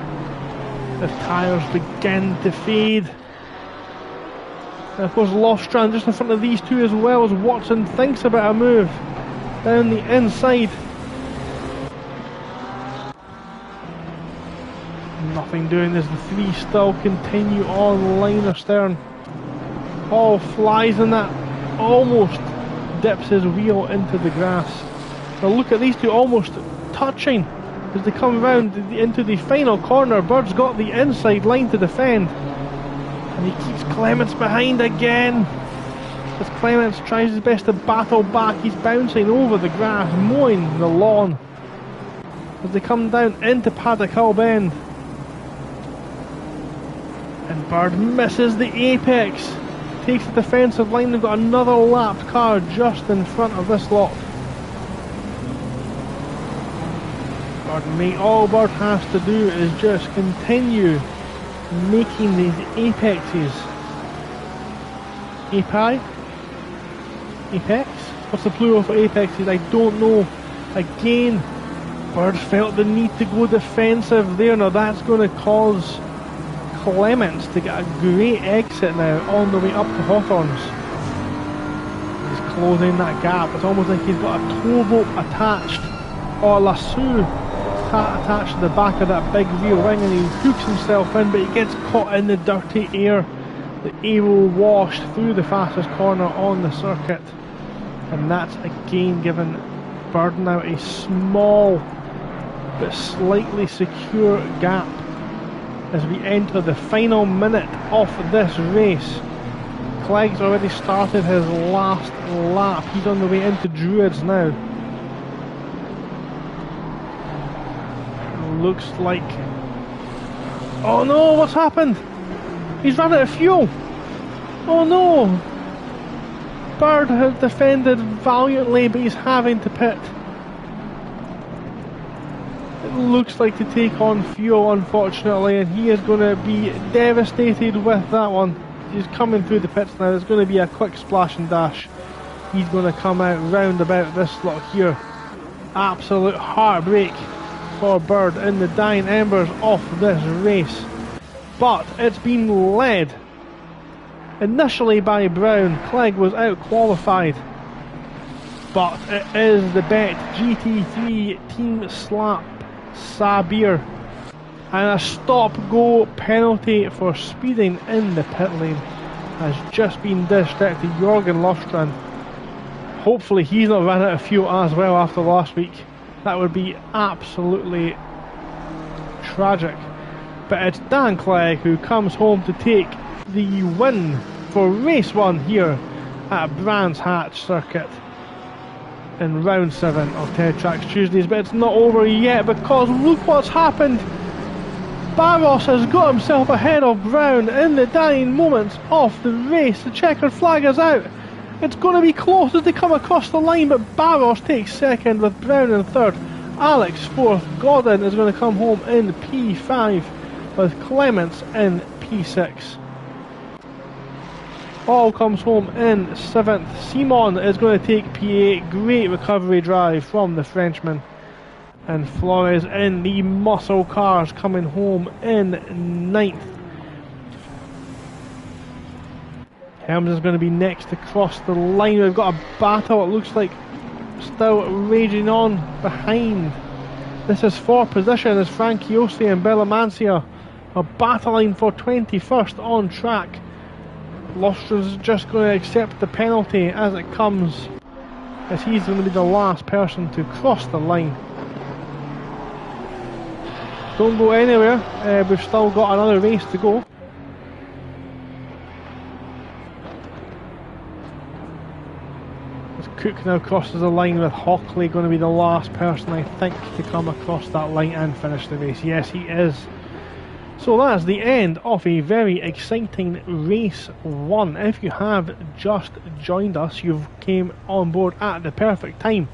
The tyres begin to fade. And of course Lofstrand just in front of these two as well, as Watson thinks about a move down the inside. Nothing doing as the three still continue on line astern. Paul flies in that, almost dips his wheel into the grass. Now look at these two almost touching as they come around into the final corner. Bird's got the inside line to defend, and he keeps Clements behind again. As Clements tries his best to battle back, he's bouncing over the grass, mowing the lawn as they come down into Paddock Hill Bend. And Bird misses the apex, takes the defensive line. They've got another lapped car just in front of this lot. All Bird has to do is just continue making these apexes. Apex? What's the plural for apexes? I don't know. Again, Bird felt the need to go defensive there. Now that's going to cause Clements to get a great exit now on the way up to Hawthorns. He's closing that gap. It's almost like he's got a towboat attached, or a lasso attached to the back of that big rear wing, and he hooks himself in, but he gets caught in the dirty air. The aero washed through the fastest corner on the circuit, and that's again given Bird now a small but slightly secure gap as we enter the final minute of this race. Clegg's already started his last lap. He's on the way into Druids now. Looks like... oh no, what's happened? He's run out of fuel. Oh no! Bird has defended valiantly, but he's having to pit. It looks like to take on fuel, unfortunately, and he is going to be devastated with that one. He's coming through the pits now. There's going to be a quick splash and dash. He's going to come out round about this lot here. Absolute heartbreak for Bird in the dying embers of this race. But it's been led initially by Brown. Clegg was out qualified. but it is the Bet GT3 Team Slap Sabir, and a stop-go penalty for speeding in the pit lane has just been dished out to Jorgen Lofstrand. Hopefully he's not run out of fuel as well after last week. That would be absolutely tragic. But it's Dan Clegg who comes home to take the win for race 1 here at Brands Hatch Circuit in round 7 of Ted Trax Tuesdays. But it's not over yet, because look what's happened. Barros has got himself ahead of Brown in the dying moments of the race. The checkered flag is out. It's going to be close as they come across the line, but Barros takes second with Brown in third. Alex fourth. Gordon is going to come home in P5 with Clements in P6. Hall comes home in 7th. Simon is going to take P8. Great recovery drive from the Frenchman. And Flores in the muscle cars coming home in 9th. Helms is going to be next to cross the line. We've got a battle, it looks like, still raging on behind. This is for position as Franciosi and Bellamancia are battling for 21st on track. Lofstrand's just going to accept the penalty as it comes, as he's going to be the last person to cross the line. Don't go anywhere, we've still got another race to go. As Cook now crosses the line, with Hockley going to be the last person, I think, to come across that line and finish the race. Yes, he is. So that's the end of a very exciting race 1. If you have just joined us, you've came on board at the perfect time,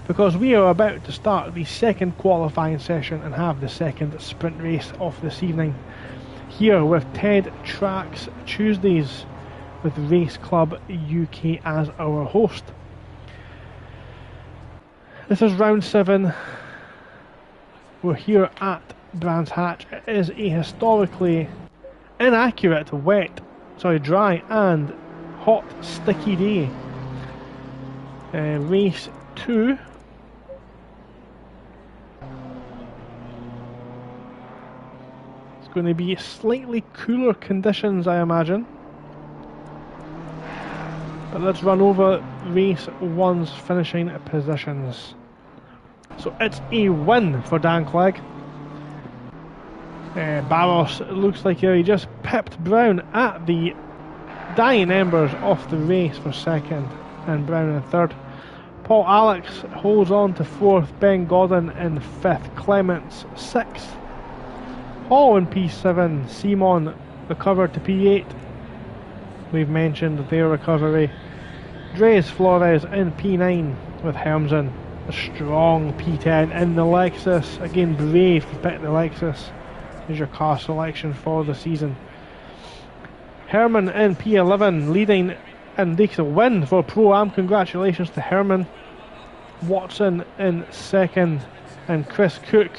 because we are about to start the second qualifying session and have the second sprint race of this evening here with Ted Trax Tuesdays with Race Club UK as our host. This is round 7. We're here at Brands Hatch. It is a historically inaccurate, dry and hot, sticky day. Race 2. It's going to be slightly cooler conditions, I imagine. But let's run over race 1's finishing positions. So it's a win for Dan Clegg. Barros looks like he just pipped Brown at the dying embers of the race for second, and Brown in third. Paul Alex holds on to fourth, Ben Gordon in fifth, Clements sixth, Hall in P7, Simon recovered to P8. We've mentioned their recovery. Dre's Flores in P9 with Helmsen, a strong P10 in the Lexus. Again, brave to pick the Lexus as your car selection for the season. Herman in P11 leading and takes a win for Pro-Am. Congratulations to Herman. Watson in second, and Chris Cook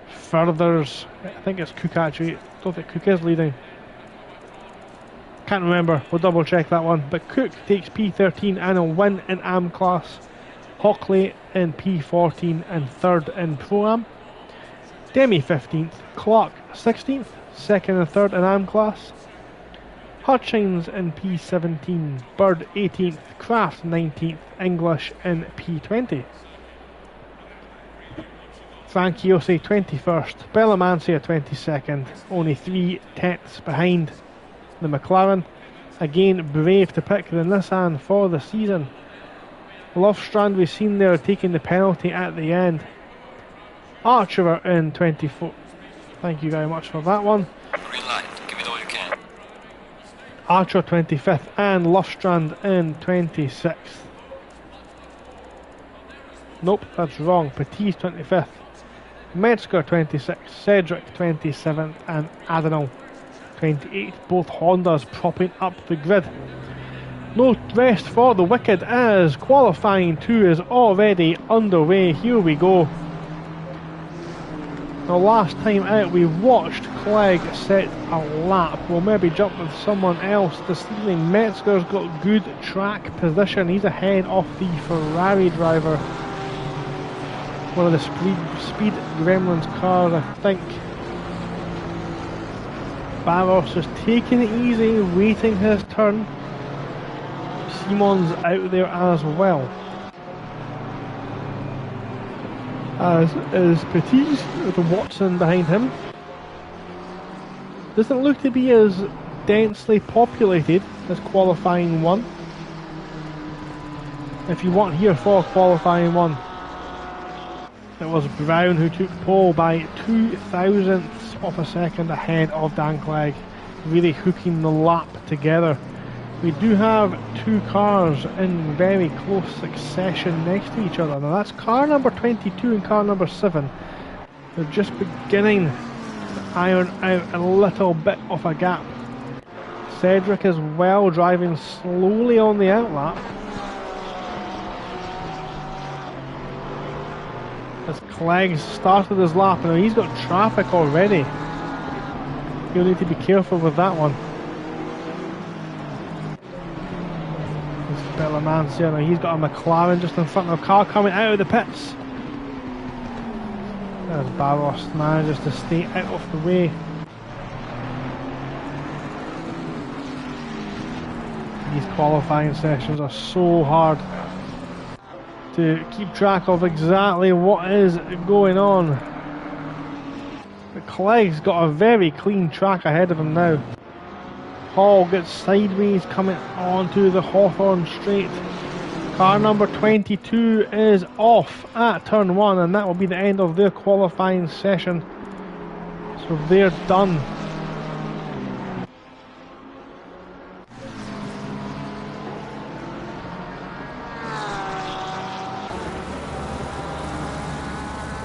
furthers. I think it's Cook actually. I don't think Cook is leading. Can't remember, we'll double check that one. But Cook takes P13 and a win in AM class. Hockley in P14 and third in Pro-Am. Demi 15th, Clark 16th, second and third in AM class. Hutchins in P17, Bird 18th, Kraft 19th, English in P20. Franciosi 21st, Bellamancia 22nd, only 3 tenths behind the McLaren. Again, brave to pick the Nissan for the season. Lofstrand we've seen there taking the penalty at the end. Archer in 24th. Thank you very much for that one. Green light, give it all you can. Archer 25th and Lofstrand in 26th. Nope, that's wrong. Petit's 25th. Metzger 26th, Cedric 27th and Adenal 28th. Both Hondas propping up the grid. No rest for the wicked as qualifying 2 is already underway. Here we go. Now last time out we watched Clegg set a lap. We'll maybe jump with someone else this evening. Metzger's got good track position. He's ahead of the Ferrari driver. One of the speed Gremlins cars, I think. Barros is taking it easy, waiting his turn. Simon's out there as well. As is Petit with Watson behind him. Doesn't look to be as densely populated as qualifying one. If you want here for qualifying one, it was Brown who took pole by 0.02 of a second ahead of Dan Clegg, really hooking the lap together. We do have two cars in very close succession next to each other. Now that's car number 22 and car number 7. They're just beginning to iron out a little bit of a gap. Cedric as well, driving slowly on the outlap. As Clegg started his lap, and he's got traffic already. You'll need to be careful with that one. Bellamancia, now he's got a McLaren just in front of a car coming out of the pits. As Barros manages to stay out of the way. These qualifying sessions are so hard to keep track of exactly what is going on. But Clegg's got a very clean track ahead of him now. Hall gets sideways coming onto the Hawthorne straight. Car number 22 is off at turn 1, and that will be the end of their qualifying session. So they're done.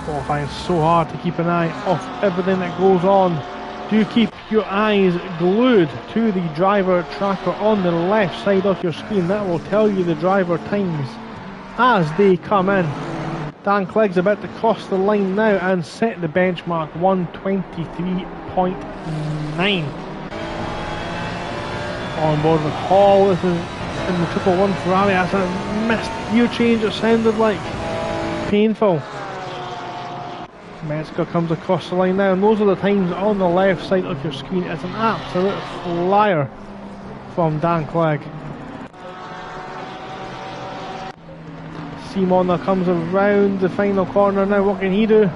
Qualifying so hard to keep an eye off everything that goes on. Do keep your eyes glued to the driver tracker on the left side of your screen. That will tell you the driver times as they come in. Dan Clegg's about to cross the line now and set the benchmark 1:23.9. On board with Hall. This is in the 111 Ferrari. That's a missed gear change, it sounded like. Painful. Metzger comes across the line now, and those are the times on the left side of your screen. It's an absolute flyer from Dan Clegg. Simon now comes around the final corner now. What can he do?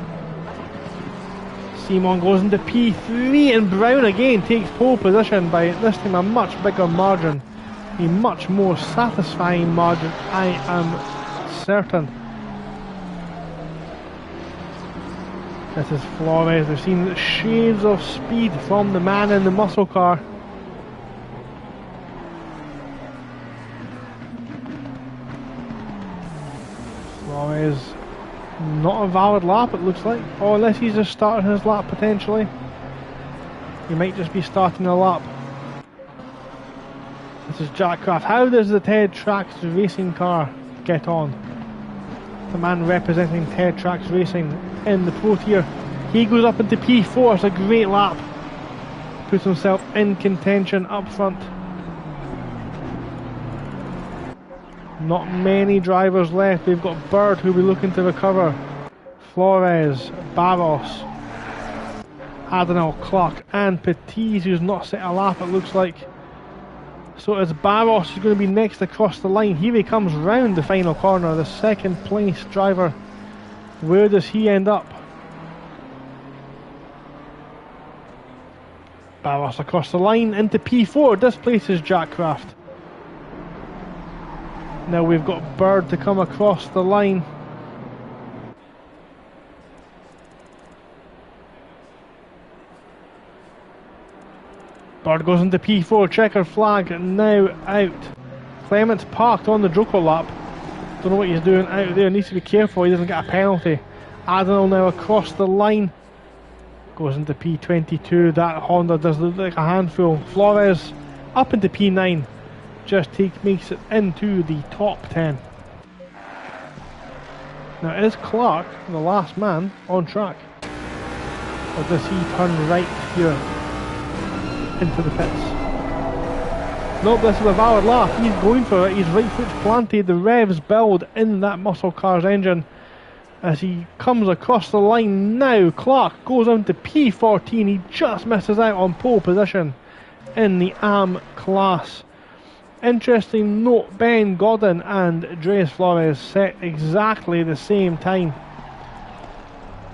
Simon goes into P3, and Brown again takes pole position by this time a much bigger margin, a much more satisfying margin, I am certain. This is Flores. We've seen shades of speed from the man in the muscle car. Flores, not a valid lap it looks like. Oh, unless he's just starting his lap potentially. He might just be starting a lap. This is Jack Craft. How does the Trax racing car get on? The man representing Trax Racing in the Pro Tier. He goes up into P4. It's a great lap. Puts himself in contention up front. Not many drivers left. They've got Bird who'll be looking to recover. Flores, Barros, Adenal, Clark and Petit, who's not set a lap it looks like. So it's Barros who's going to be next across the line. Here he comes round the final corner, the second place driver. Where does he end up? Barros across the line into P4. Displaces Jack Craft. Now we've got Bird to come across the line. Bird goes into P4, checker flag now out. Clement's parked on the Joker lap. Don't know what he's doing out there, needs to be careful he doesn't get a penalty. Adenal now across the line. Goes into P22, that Honda does look like a handful. Flores up into P9, just makes it into the top 10. Now is Clark the last man on track? Or does he turn right here into the pits? Nope, this is a valid lap. He's going for it. His right foot's planted. The revs build in that muscle car's engine as he comes across the line now. Clark goes on to P14. He just misses out on pole position in the AM class. Interesting note, Ben Godden and Andreas Flores set exactly the same time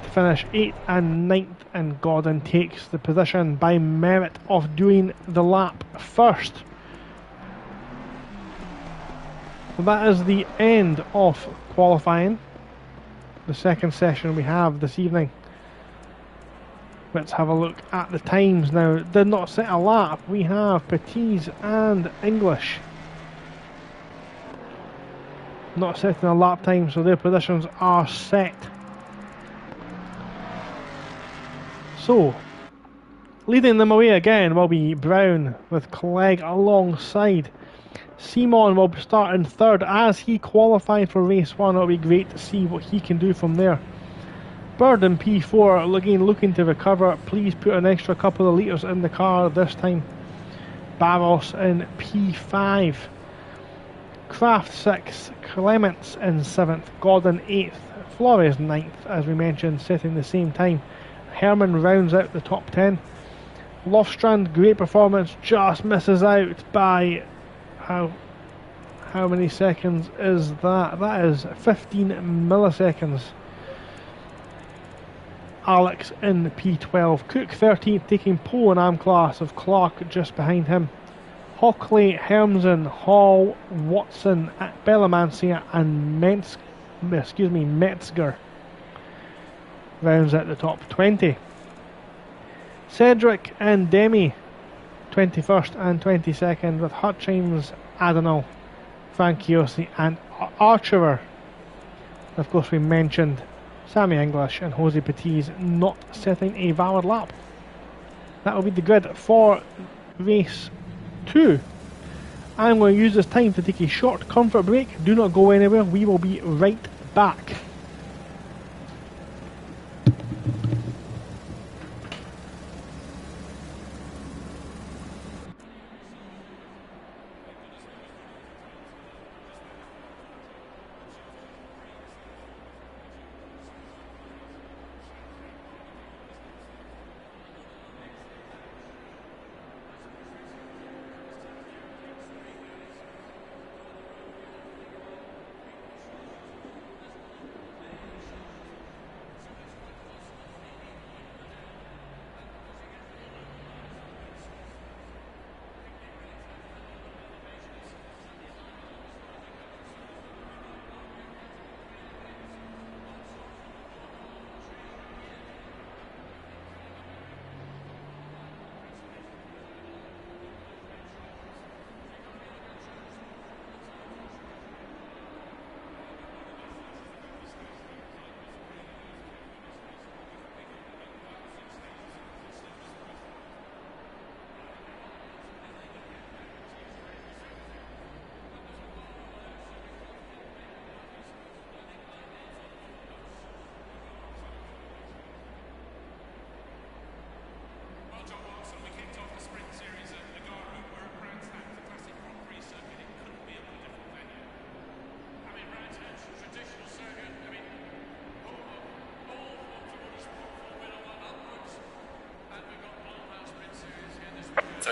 to finish 8th and 9th, and Godden takes the position by merit of doing the lap first. So that is the end of qualifying, the second session we have this evening. Let's have a look at the times now. Did not set a lap. We have Patisse and English not setting a lap time, so their positions are set. So, leading them away again will be Brown with Clegg alongside. Simon will start in third as he qualified for race 1. It'll be great to see what he can do from there. Bird in P4 looking to recover. Please put an extra couple of litres in the car this time. Barros in P5. Kraft 6th, Clements in 7th, Gordon 8th, Flores 9th, as we mentioned, setting the same time. Herman rounds out the top 10. Lofstrand, great performance, just misses out by how many seconds is that? That is 15 milliseconds. Alex in P12. Cook 13th, taking pole in AM class, of Clark just behind him. Hockley, Hermsen, Hall, Watson, Bellamancia and Metzger rounds at the top 20. Cedric and Demi 21st and 22nd, with Hutchins, Adenal, Franciosi and Archerer. Of course, we mentioned Sammy English and Jose Patisse not setting a valid lap. That will be the grid for race 2. I'm going to use this time to take a short comfort break. Do not go anywhere. We will be right back.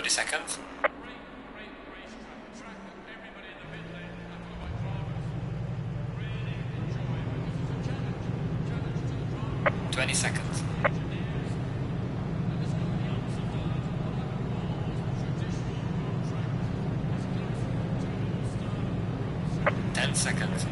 Seconds. 20 seconds. 10 seconds.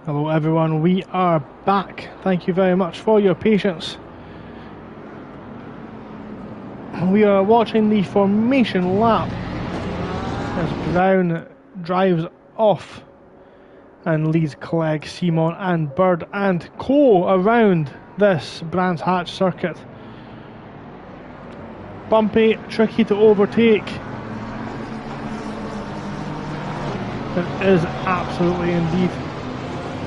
Hello everyone, we are back. Thank you very much for your patience. We are watching the formation lap as Brown drives off and leads Clegg, Simon and Bird and Co around this Brands Hatch circuit. Bumpy, tricky to overtake. It is absolutely indeed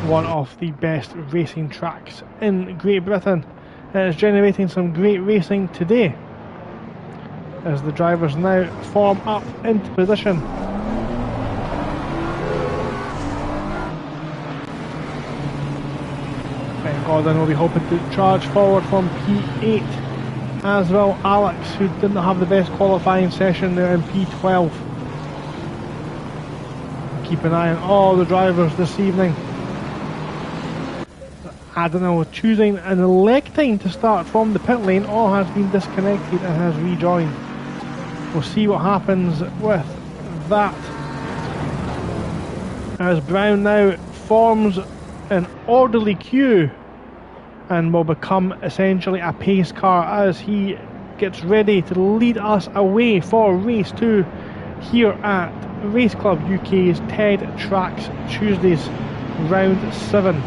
one of the best racing tracks in Great Britain. It is generating some great racing today as the drivers now form up into position. Ben Gordon will be hoping to charge forward from P8, as well Alex, who didn't have the best qualifying session there in P12. Keep an eye on all the drivers this evening. Adenauer choosing and electing to start from the pit lane, or has been disconnected and has rejoined. We'll see what happens with that as Brown now forms an orderly queue and will become essentially a pace car as he gets ready to lead us away for race 2 here at Race Club UK's TED Trax Tuesdays round 7.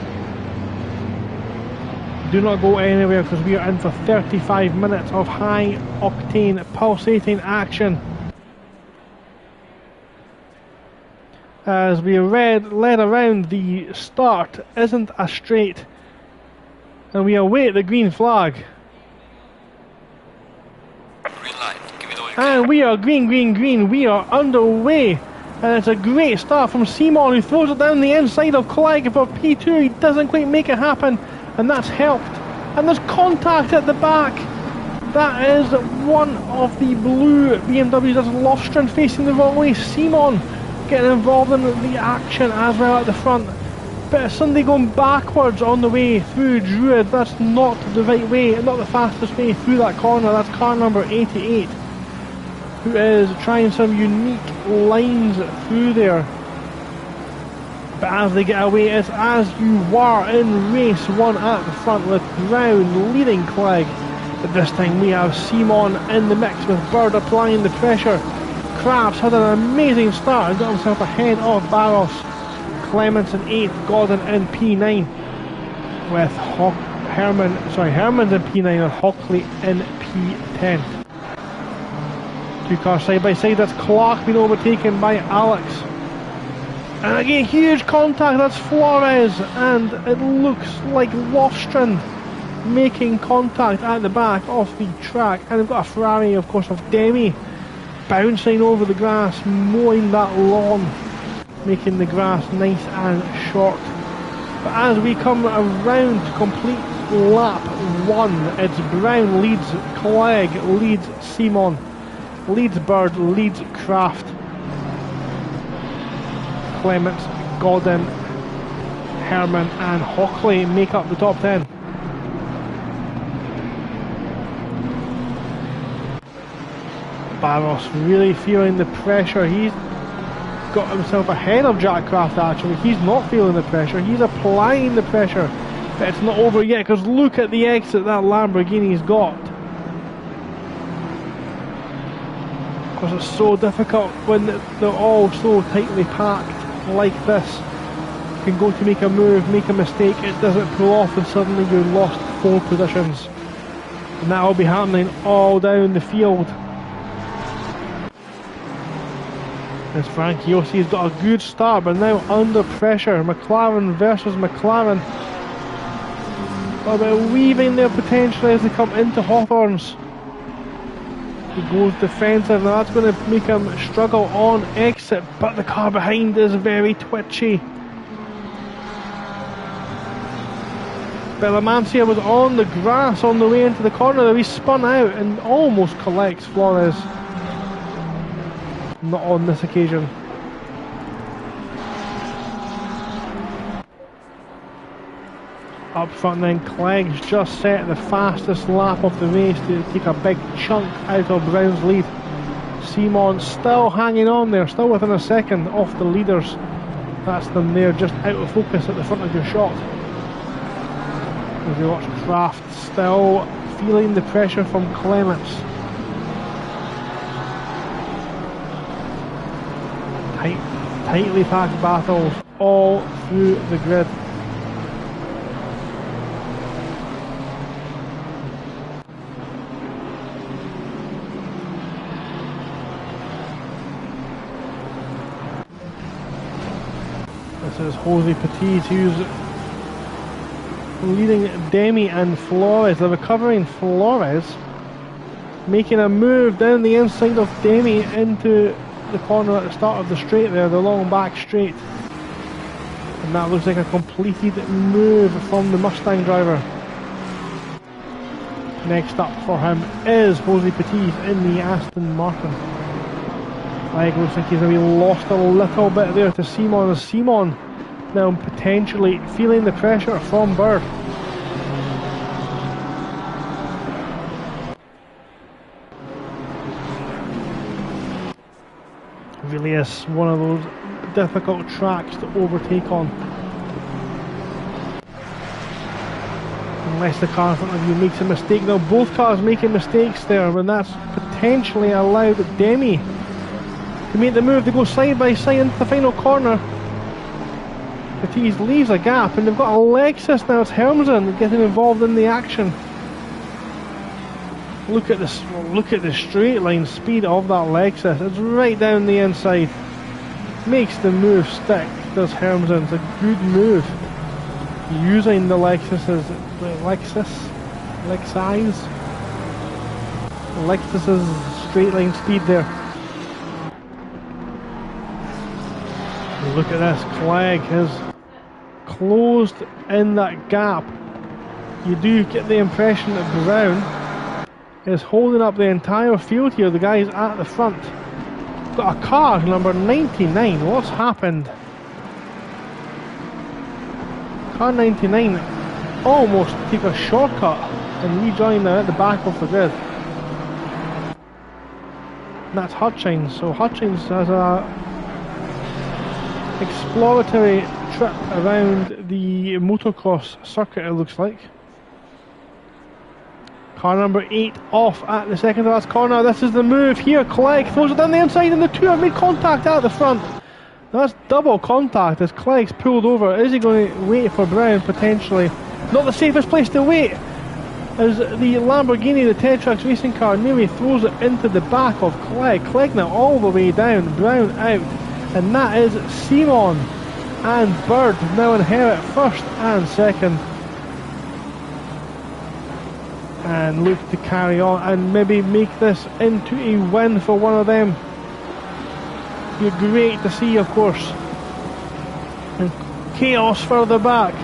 Do not go anywhere because we are in for 35 minutes of high octane pulsating action as we led around. The start isn't a straight and we await the green flag. Green light, give it all you And can. we are green, we are underway. And it's a great start from Simon, who throws it down the inside of Clegg for P2. He doesn't quite make it happen, and that's helped. And there's contact at the back. That is one of the blue BMWs. That's Lofstrand facing the wrong way. Simon getting involved in the action as well at the front. But Sunday going backwards on the way through Druid. That's not the right way, not the fastest way through that corner. That's car number 88, who is trying some unique lines through there. But as they get away, it's as you were in race 1 at the front with Brown leading Clegg. But this time we have Simon in the mix with Bird applying the pressure. Krabs had an amazing start and got himself ahead of Barros. Clements in 8th, Gordon in P9 with Herman's in P9 and Hockley in P10. Two cars side by side. That's Clark being overtaken by Alex. And again, huge contact. That's Flores, and it looks like Lofstrand making contact at the back of the track. And they've got a Ferrari, of course, of Demi bouncing over the grass, mowing that lawn, making the grass nice and short. But as we come around to complete lap 1, it's Brown leads Clegg, leads Simon, leads Bird, leads Kraft. Clements, Gordon, Herman and Hockley make up the top 10. Barros really feeling the pressure. He's got himself ahead of Jack Kraft actually. He's not feeling the pressure, he's applying the pressure. But it's not over yet because look at the exit that Lamborghini's got. Because it's so difficult when they're all so tightly packed like this. You can go to make a move, make a mistake, it doesn't pull off and suddenly you're lost 4 positions. And that will be happening all down the field. As Frankie Yossi's got a good start but now under pressure. McLaren versus McLaren. A bit of weaving there potentially as they come into Hawthorns. He goes defensive, now that's going to make him struggle on exit, but the car behind is very twitchy. But Lamancia was on the grass on the way into the corner there. He spun out and almost collects Flores. Not on this occasion. Up front then, Clegg's just set the fastest lap of the race to take a big chunk out of Brown's lead. Simon still hanging on there, still within a second off the leaders. That's them there, just out of focus at the front of your shot. As you watch Kraft still feeling the pressure from Clements. Tightly packed battles all through the grid. This is Jose Petit, who's leading Demi and Flores. The recovering Flores making a move down the inside of Demi into the corner at the start of the straight there, the long back straight. And that looks like a completed move from the Mustang driver. Next up for him is Jose Petit in the Aston Martin. Like, looks like he's maybe lost a little bit there to Simon, as Simon now potentially feeling the pressure from Bird. Really is one of those difficult tracks to overtake on. Unless the car in front of you makes a mistake. Now both cars making mistakes there, and that's potentially allowed Demi to make the move to go side by side into the final corner. Petit leaves a gap, and they've got a Lexus now. It's Hermsen getting involved in the action. Look at this! Look at the straight line speed of that Lexus. It's right down the inside. Makes the move stick. Does Hermsen? It's a good move. Using the Lexus's straight line speed there. Look at this, Clegg has closed in that gap. You do get the impression that Brown is holding up the entire field here. The guys at the front. Got a car, number 99. What's happened? Car 99 almost take a shortcut and rejoin now at the back of the grid. And that's Hutchins. So Hutchins has a exploratory trip around the motocross circuit, it looks like. Car number 8 off at the second to last corner. This is the move here. Clegg throws it down the inside, and the two have made contact at the front. That's double contact as Clegg's pulled over. Is he going to wait for Brown? Potentially. Not the safest place to wait, as the Lamborghini, the Trax racing car, nearly throws it into the back of Clegg. Clegg now all the way down, Brown out. And that is Simon and Bird now inherit first and second. And look to carry on and maybe make this into a win for one of them. Be great to see, of course. And chaos further back.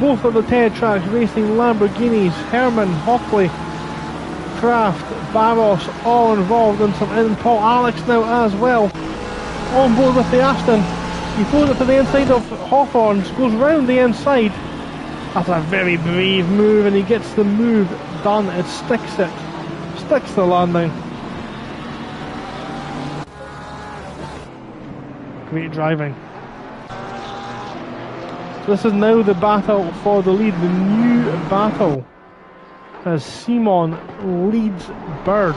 Both of the Trax racing Lamborghinis, Herman, Hockley, Kraft, Barros, all involved in some, and Paul Alex now as well. On board with the Aston. He throws it to the inside of Hawthorne, goes round the inside. That's a very brave move, and he gets the move done. It sticks the landing. Great driving. So this is now the battle for the lead, the new battle, as Simon leads Bird.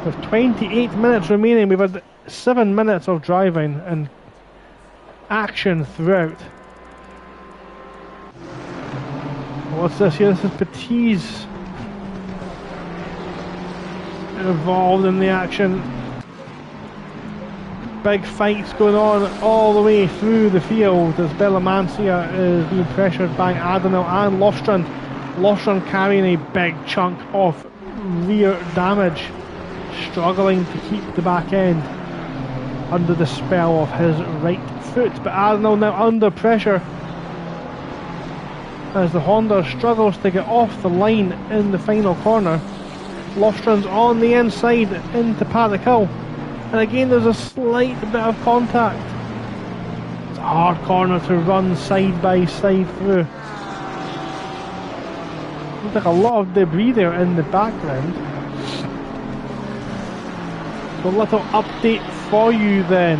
With 28 minutes remaining, we've had 7 minutes of driving and action throughout. What's this here? This is Petit's involved in the action. Big fights going on all the way through the field as Bellamancia is being pressured by Adenau and Lofstrand. Lofstrand carrying a big chunk of rear damage, struggling to keep the back end under the spell of his right foot. But Adenau now under pressure as the Honda struggles to get off the line in the final corner. Lofstrand's on the inside into Paddock Hill, and again there's a slight bit of contact. It's a hard corner to run side by side through. Looks like a lot of debris there in the background. So a little update for you then.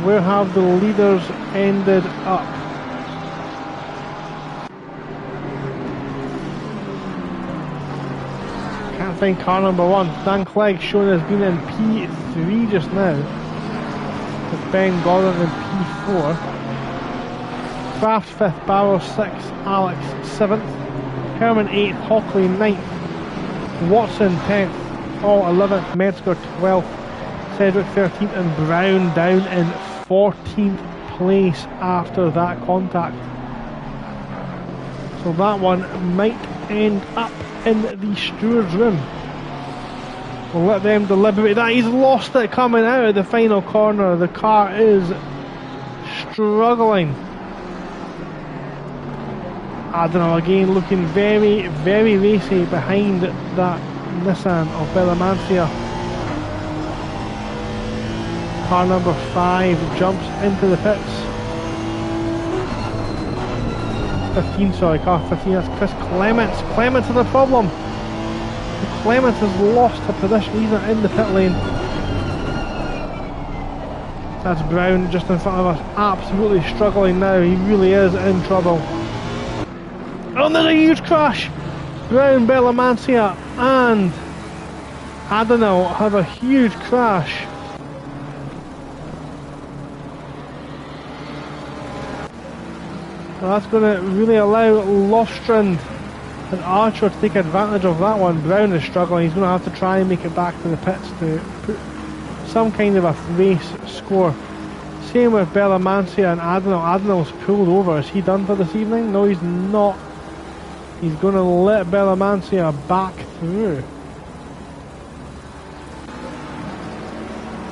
Where have the leaders ended up? Can't find car number 1. Dan Clegg shown as being in P3 just now, with Ben Gordon in P4. Kraft 5th, Barrow 6th, Alex 7th, Herman 8th, Hockley 9th, Watson 10th, Hall 11th, Metzger 12th, Cedric 13th, and Brown down in 14th place after that contact. So that one might end up in the steward's room. We'll let them deliberate that. He's lost it coming out of the final corner. The car is struggling. I don't know, again looking very, very racy behind that Nissan of Bellamancia. Car number 5 jumps into the pits. 15, sorry, car 15, that's Chris Clements. Clements is the problem. Clements has lost her position, he's not in the pit lane. That's Brown just in front of us, absolutely struggling now, he really is in trouble. Oh, there's a huge crash! Brown, Bellamancia and Adenau have a huge crash. Well, that's going to really allow Lostrand and Archer to take advantage of that one. Brown is struggling, he's going to have to try and make it back to the pits to put some kind of a race score. Same with Bellamancia and Adenau. Adenau's pulled over. Is he done for this evening? No, he's not. He's going to let Bellamancia back through.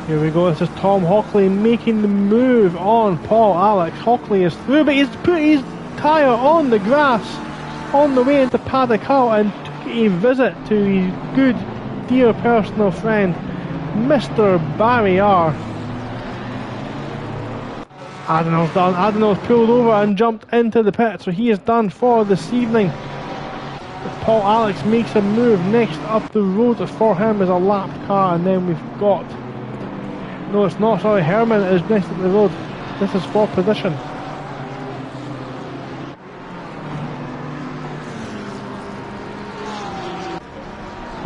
Here we go, this is Tom Hockley making the move on Paul Alex. Hockley is through, but he's put his tyre on the grass on the way into Paddock Hill and took a visit to his good, dear personal friend, Mr. Barry R. Adenau's done. Adenau's pulled over and jumped into the pit, so he is done for this evening. Paul Alex makes a move. Next up the road for him is a lapped car, and then we've got... No, it's not, sorry, Herman is next up the road. This is for position.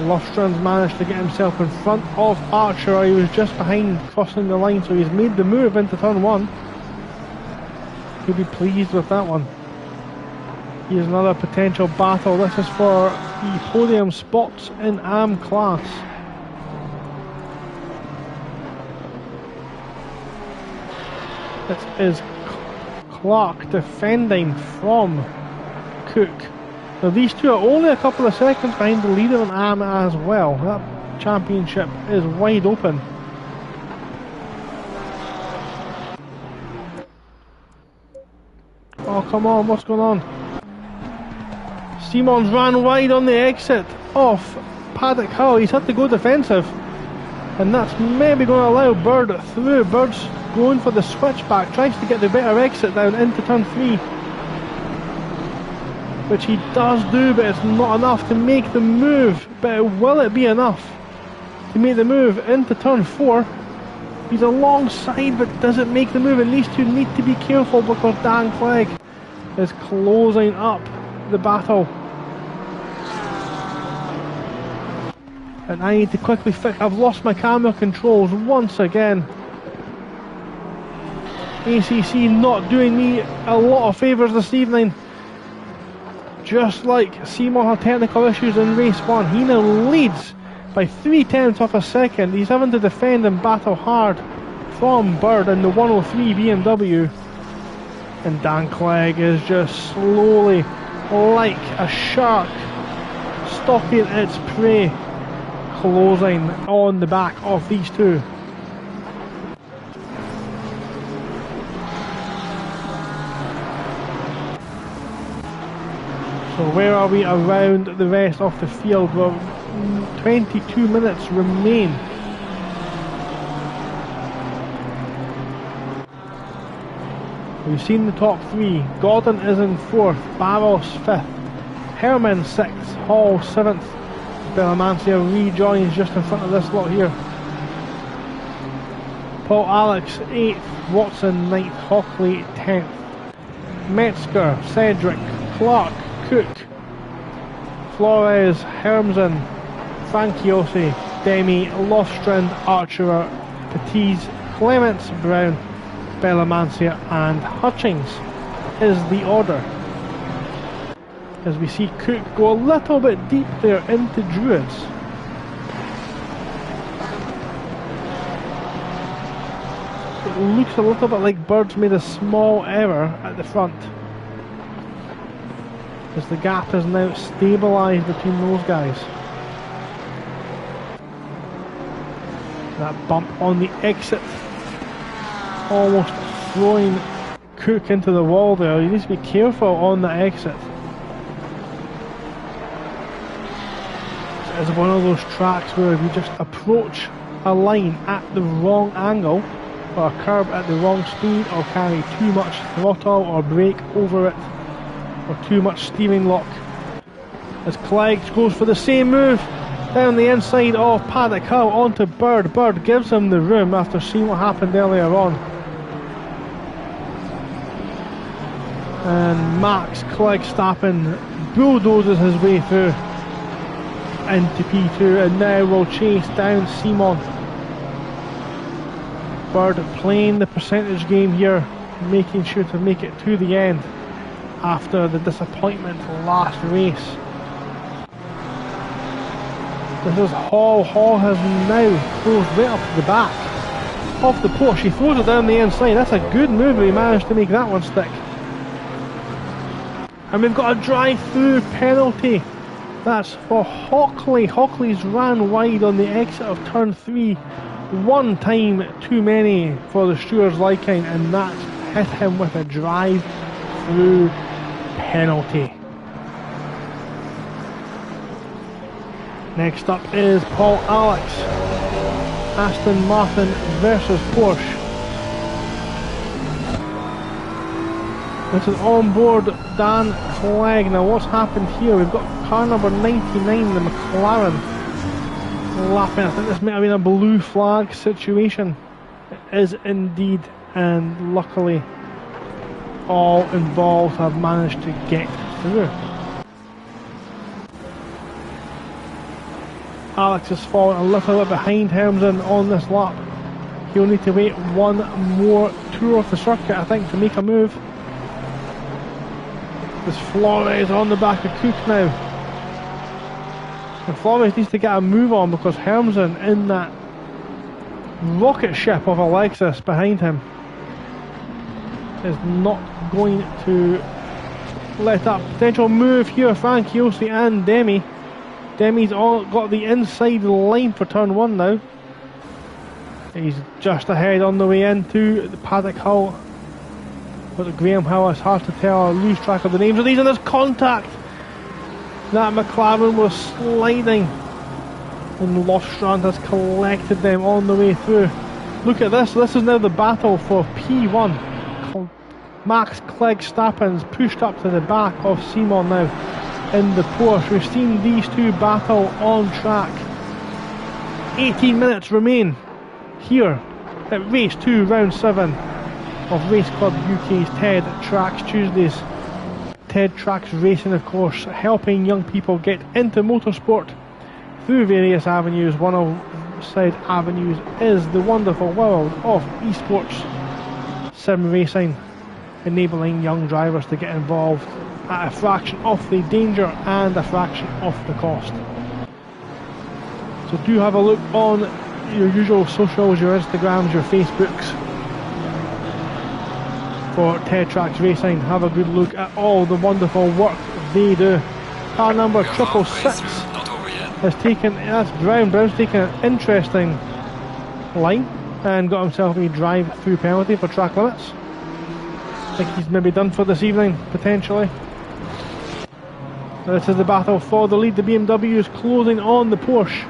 Lostrand's managed to get himself in front of Archer. He was just behind crossing the line, so he's made the move into turn 1. He'll be pleased with that one. Here's another potential battle. This is for the podium spots in AM class. This is Clark defending from Cook. Now these two are only a couple of seconds behind the leader in AM as well. That championship is wide open. Oh come on, what's going on? Simon's ran wide on the exit off Paddock Hill. He's had to go defensive. And that's maybe going to allow Bird through. Bird's going for the switchback, tries to get the better exit down into turn 3, which he does do, but it's not enough to make the move. But will it be enough to make the move into turn 4? He's alongside, but doesn't make the move, and these two need to be careful because Dan Clegg is closing up the battle. And I need to quickly fix. I've lost my camera controls once again. ACC not doing me a lot of favours this evening. Just like Seymour had technical issues in race 1, he now leads by 0.3 of a second. He's having to defend and battle hard from Bird in the 103 BMW. And Dan Clegg is just slowly, like a shark, stalking its prey, closing on the back of these two. So where are we around the rest of the field? Well, 22 minutes remain. We've seen the top 3. Gordon is in 4th, Barros 5th, Herman 6th, Hall 7th. Bellamancia rejoins just in front of this lot here. Paul Alex 8th, Watson 9th, Hockley 10th, Metzger, Cedric, Clark, Cook, Flores, Hermsen, Franciosi, Demi, Lostrand, Archer, Petiz, Clements, Brown, Bellamancia and Hutchings is the order. As we see Cook go a little bit deep there into Druids. It looks a little bit like Birds made a small error at the front, as the gap is now stabilised between those guys. That bump on the exit, almost throwing Cook into the wall there. You need to be careful on the exit. It's one of those tracks where if you just approach a line at the wrong angle, or a curb at the wrong speed, or carry too much throttle or brake over it, or too much steering lock. As Clegg goes for the same move down the inside of Paddock Hill onto Bird. Bird gives him the room after seeing what happened earlier on. And Max Klegstappen bulldozes his way through into P2 and now will chase down Simon. Bird playing the percentage game here, making sure to make it to the end after the disappointment last race. This is Hall. Hall has now closed right up to the back of the Porsche. He throws it down the inside. That's a good move, he managed to make that one stick. And we've got a drive-through penalty. That's for Hockley. Hockley's ran wide on the exit of turn 3. One time too many for the stewards' liking, and that's hit him with a drive-through penalty. Next up is Paul Alex. Aston Martin versus Porsche. This is on board Dan Clegg. Now what's happened here? We've got car number 99, the McLaren, lapping. I think this might have been a blue flag situation. It is indeed, and luckily all involved have managed to get through. Alex has fallen a little bit behind Hermsen on this lap. He'll need to wait one more tour of the circuit, I think, to make a move. There's Flores on the back of Cook now. And Flores needs to get a move on because Hermsen in that rocket ship of a Lexus behind him is not going to let that potential move here. Franciosi and Demi. Demi's all got the inside line for turn 1 now. He's just ahead on the way into the Paddock Hill. But Graham Hill, it's hard to tell. I lose track of the names of these, and there's contact. That McLaren was sliding, and Lostrand has collected them on the way through. Look at this. This is now the battle for P1. Max Klegstappen's pushed up to the back of Simon now in the Porsche. We've seen these two battle on track. 18 minutes remain here at race 2, round 7 of Race Club UK's TED Trax Tuesdays. TED Trax Racing, of course, helping young people get into motorsport through various avenues. One of said avenues is the wonderful world of esports sim racing, enabling young drivers to get involved at a fraction of the danger and a fraction of the cost. So do have a look on your usual socials, your Instagrams, your Facebooks for TED Trax Racing. Have a good look at all the wonderful work they do. Car number 666 has taken, that's Brown. Brown's taken an interesting line and got himself a drive-through penalty for track limits. I think he's maybe done for this evening, potentially. This is the battle for the lead. The BMW is closing on the Porsche.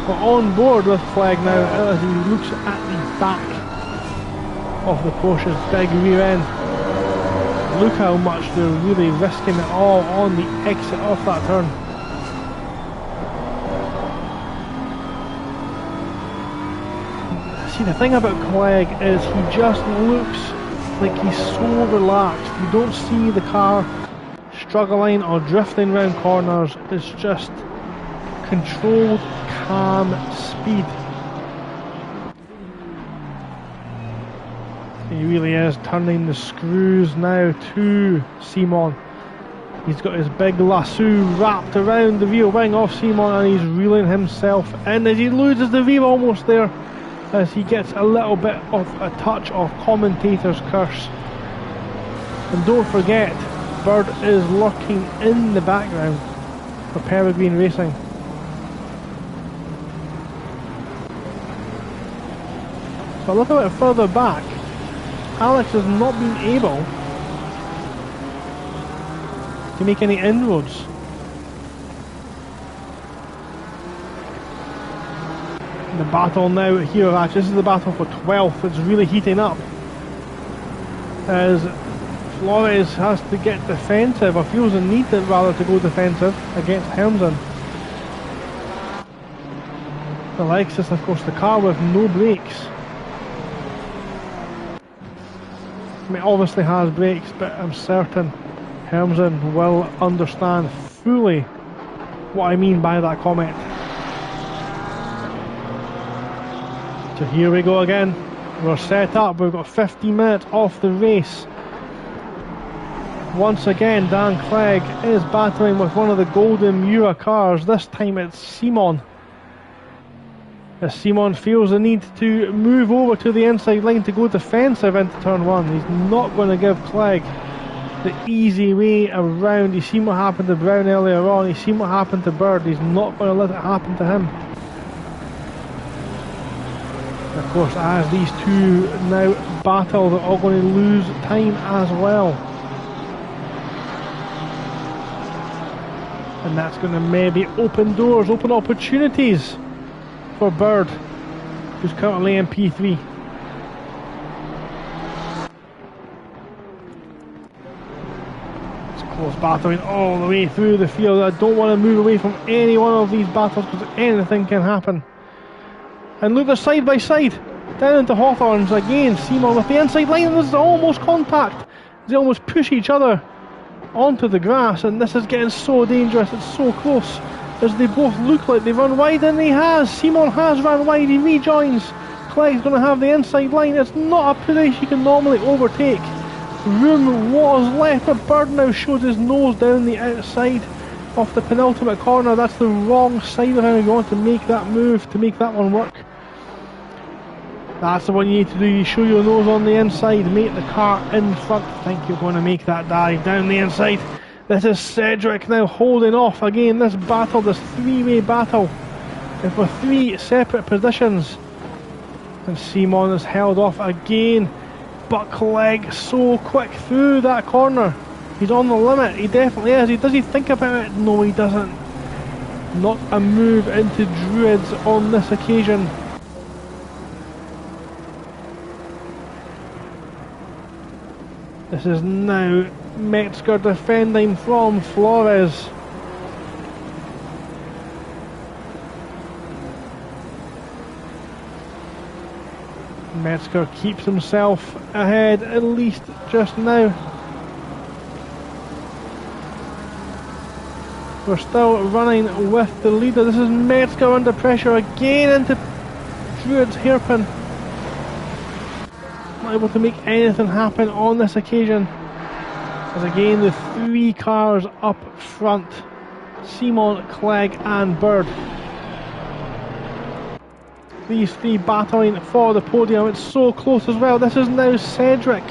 We're on board with Clegg now as he looks at the back of the Porsche's big rear end. Look how much they're really risking it all on the exit off that turn. See, the thing about Clegg is he just looks like he's so relaxed. You don't see the car struggling or drifting around corners. It's just controlled, calm speed. He really is turning the screws now to Simon. He's got his big lasso wrapped around the rear wing of Simon, and he's reeling himself in as he loses the rear almost there, as he gets a little bit of a touch of commentator's curse. And don't forget, Bird is lurking in the background for Peregrine Racing. So a little bit further back, Alex has not been able to make any inroads. The battle now here, actually, this is the battle for 12th. It's really heating up as Flores has to get defensive, or feels the need to, rather, to go defensive against Helmsen. Alexis, of course, the car with no brakes. I mean, obviously has brakes, but I'm certain Helmsen will understand fully what I mean by that comment. So here we go again. We're set up. We've got 15 minutes off the race. Once again, Dan Clegg is battling with one of the golden Miura cars. This time it's Simon. As Simon feels the need to move over to the inside line to go defensive into turn one. He's not going to give Clegg the easy way around. He's seen what happened to Brown earlier on. He's seen what happened to Bird. He's not going to let it happen to him. Of course, as these two now battle, they're all going to lose time as well. And that's going to maybe open doors, open opportunities for Bird, who's currently in P3. It's close battling all the way through the field. I don't want to move away from any one of these battles because anything can happen. And look, they're side by side, down into Hawthorns again. Simon with the inside line, and this is almost contact. They almost push each other onto the grass, and this is getting so dangerous. It's so close, as they both look like they run wide, and he has. Simon has run wide. He rejoins. Clegg's going to have the inside line. It's not a place you can normally overtake. Room was left, but Bird now shows his nose down the outside of the penultimate corner. That's the wrong side of him if you want to make that move, to make that one work. That's the one you need to do. You show your nose on the inside, make the car in front. I think you're going to make that dive down the inside. This is Cedric now holding off again. This battle, this three-way battle, and for three separate positions. And Simon is held off again, but Clegg so quick through that corner. He's on the limit. He definitely is. Does he think about it? No, he doesn't. Not a move into Druids on this occasion. This is now Metzger defending from Flores. Metzger keeps himself ahead, at least just now. We're still running with the leader. This is Metzger under pressure again into Druid's hairpin. Not able to make anything happen on this occasion. As again, the three cars up front. Simon, Clegg and Bird. These three battling for the podium. It's so close as well. This is now Cedric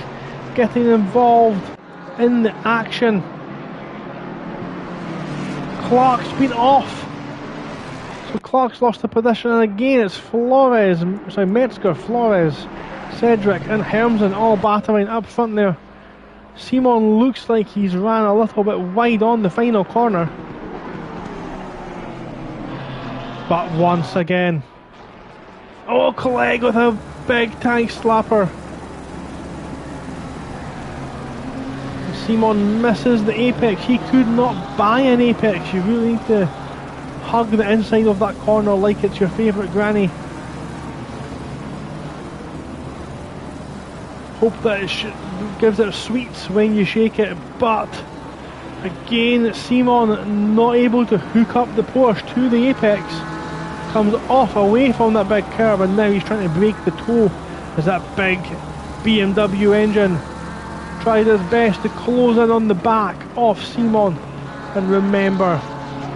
getting involved in the action. Clark's been off. So Clark's lost the position, and again it's Metzger, Flores, Cedric and Helmsen all battling up front there. Simon looks like he's ran a little bit wide on the final corner. But once again, oh, Clegg with a big tank slapper. Simon misses the apex. He could not buy an apex. You really need to hug the inside of that corner like it's your favourite granny. Hope that it gives it sweets when you shake it, but again, Simon not able to hook up the Porsche to the apex. Comes off away from that big curve, and now he's trying to break the toe as that big BMW engine tried his best to close in on the back of Simon. And remember,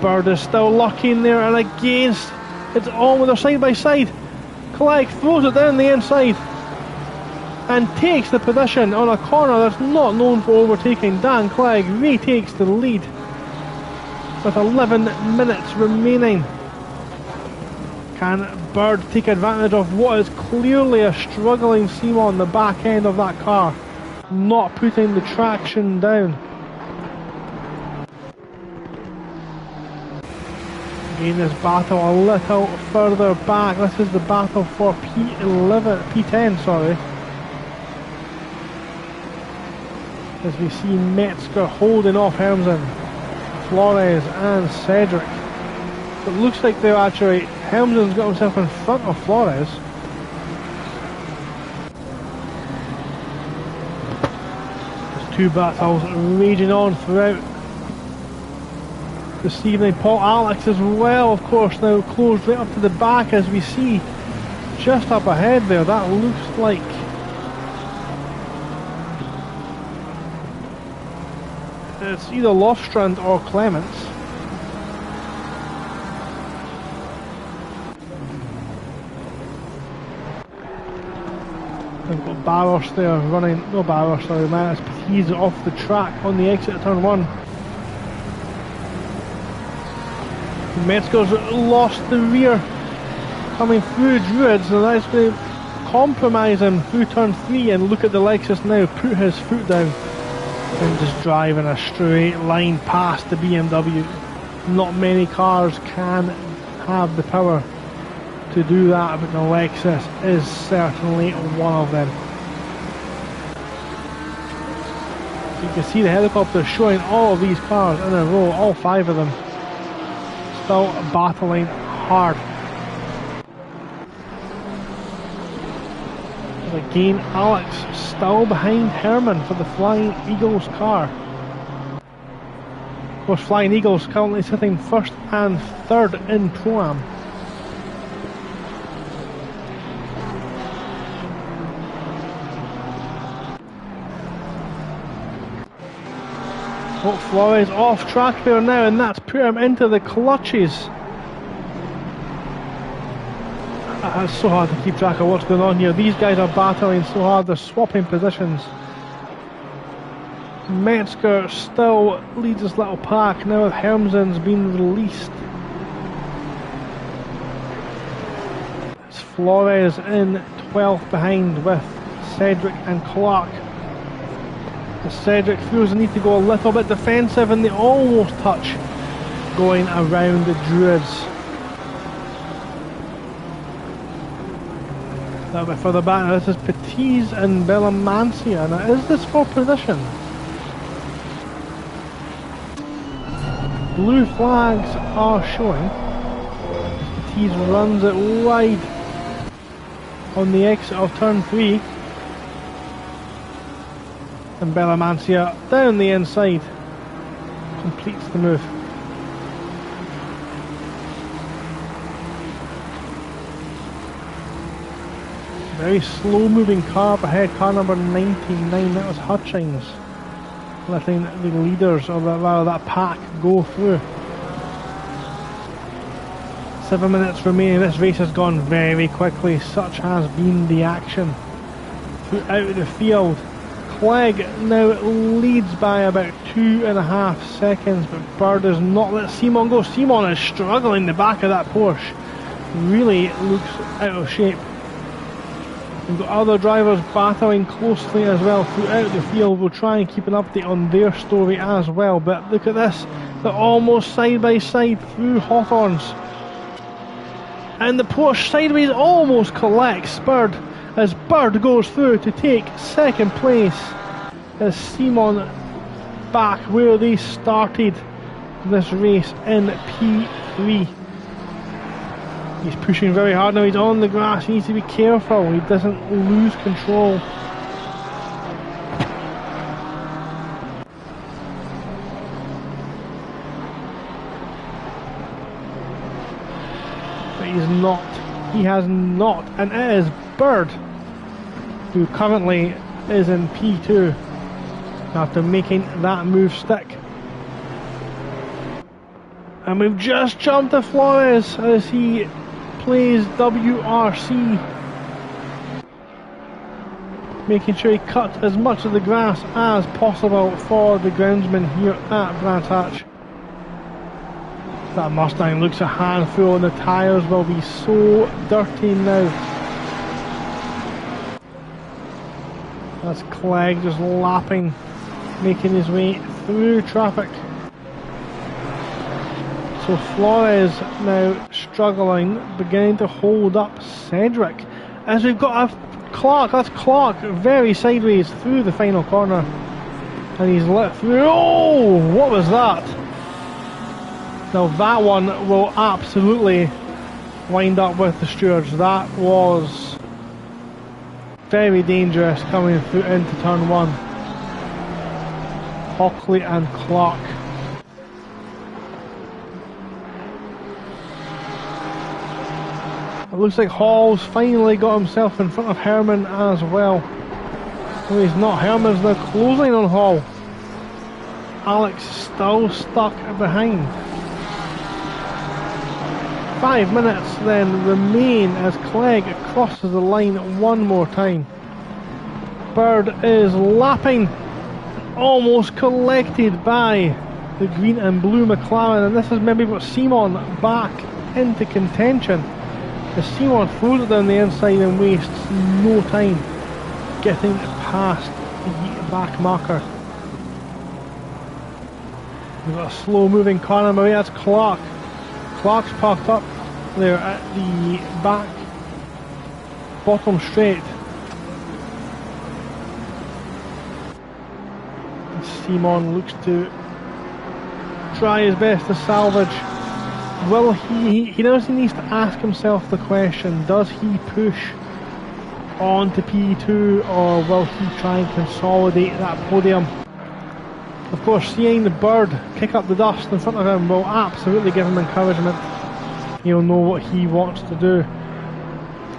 Bird is still lucky in there, and against, it's almost, they're side by side. Clegg throws it down the inside and takes the position on a corner that's not known for overtaking. Dan Clegg retakes the lead with 11 minutes remaining. Can Bird take advantage of what is clearly a struggling Simon on the back end of that car, not putting the traction down? Again, this battle a little further back. This is the battle for P10, sorry. As we see Metzger holding off Helmsen, Flores and Cedric. It looks like they're actually, Helmsen's got himself in front of Flores. There's two battles raging on throughout this evening. Paul Alex as well, of course, now closed right up to the back, as we see just up ahead there. That looks like it's either Lofstrand or Clements. We've got Barros there running, no Barros, sorry man, it's Petiz off the track on the exit of turn 1. Metzger's lost the rear coming through Druids, and that's going to compromise him through turn 3. And look at the Lexus now, put his foot down and just drive in a straight line past the BMW. Not many cars can have the power to do that, but the Lexus is certainly one of them. You can see the helicopter showing all of these cars in a row, all 5 of them. Still battling hard. And again, Alex still behind Herman for the Flying Eagles car. Of course, Flying Eagles currently sitting first and third in Pro-Am. Oh, Flores off track there now, and that's put him into the clutches. It's so hard to keep track of what's going on here. These guys are battling so hard, they're swapping positions. Metzger still leads his little pack now with Helmsen's been released. It's Flores in 12th behind with Cedric and Clark. Cedric feels the need to go a little bit defensive, and they almost touch going around the Druids. A little bit further back now, this is Petiz and Bellamancia. Now, is this for position? Blue flags are showing. Petiz runs it wide on the exit of turn 3. And Bellamancia down the inside completes the move. Very slow moving car up ahead, car number 99, that was Hutchings, letting the leaders of that pack go through. 7 minutes remaining. This race has gone very quickly, such has been the action throughout the field. Clegg now leads by about 2.5 seconds, but Bird does not let Simon go. Simon is struggling the back of that Porsche. Really looks out of shape. We've got other drivers battling closely as well throughout the field. We'll try and keep an update on their story as well, but look at this. They're almost side by side through Hawthorns. And the Porsche sideways almost collects Bird, as Bird goes through to take second place, as Simon back where they started this race in P3. He's pushing very hard now, he's on the grass, he needs to be careful, he doesn't lose control But he's not. He has not. And it is Bird, who currently is in P2 after making that move stick. And we've just jumped to Flores as he plays WRC, making sure he cuts as much of the grass as possible for the groundsman here at Brands Hatch. That Mustang looks a handful and the tyres will be so dirty now. That's Clegg just lapping, making his way through traffic. So Flores now struggling, beginning to hold up Cedric. As we've got a Clark, that's Clark, very sideways through the final corner. And he's let through. Oh, what was that? Now that one will absolutely wind up with the stewards. That was very dangerous coming through into turn 1. Hockley and Clark. It looks like Hall's finally got himself in front of Herman as well. No, he's not. Herman's now closing on Hall. Alex still stuck behind. 5 minutes then remain as Clegg crosses the line one more time. Bird is lapping, almost collected by the green and blue McLaren, and this has maybe got Simon back into contention. As Simon throws it down the inside and wastes no time getting past the back marker. We've got a slow moving car on the way, that's Clark. Clark's parked up there at the back bottom straight. And Simon looks to try his best to salvage. Will he knows he needs to ask himself the question, does he push on to P2 or will he try and consolidate that podium? Of course, seeing the Bird kick up the dust in front of him will absolutely give him encouragement. He'll know what he wants to do.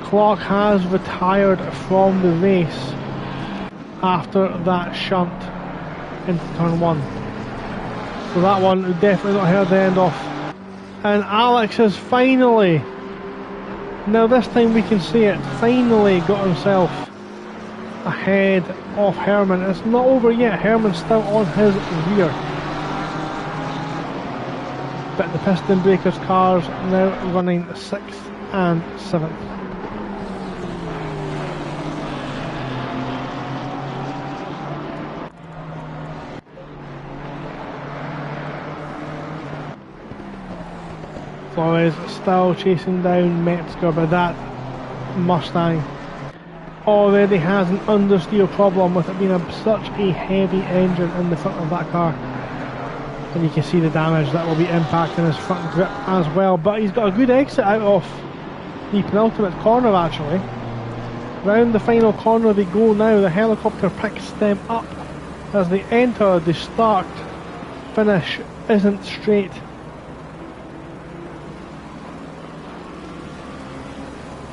Clark has retired from the race after that shunt into turn 1. So that one definitely not heard the end of. And Alex has finally, now this time we can see it, finally got himself ahead of Herman. It's not over yet, Herman's still on his rear. But the piston breakers cars now running 6th and 7th. Flores still chasing down Metzger, but that Mustang already has an understeer problem with it being such a heavy engine in the front of that car. And you can see the damage that will be impacting his front grip as well. But he's got a good exit out of the penultimate corner actually. Round the final corner they go now. The helicopter picks them up as they enter. The start finish isn't straight.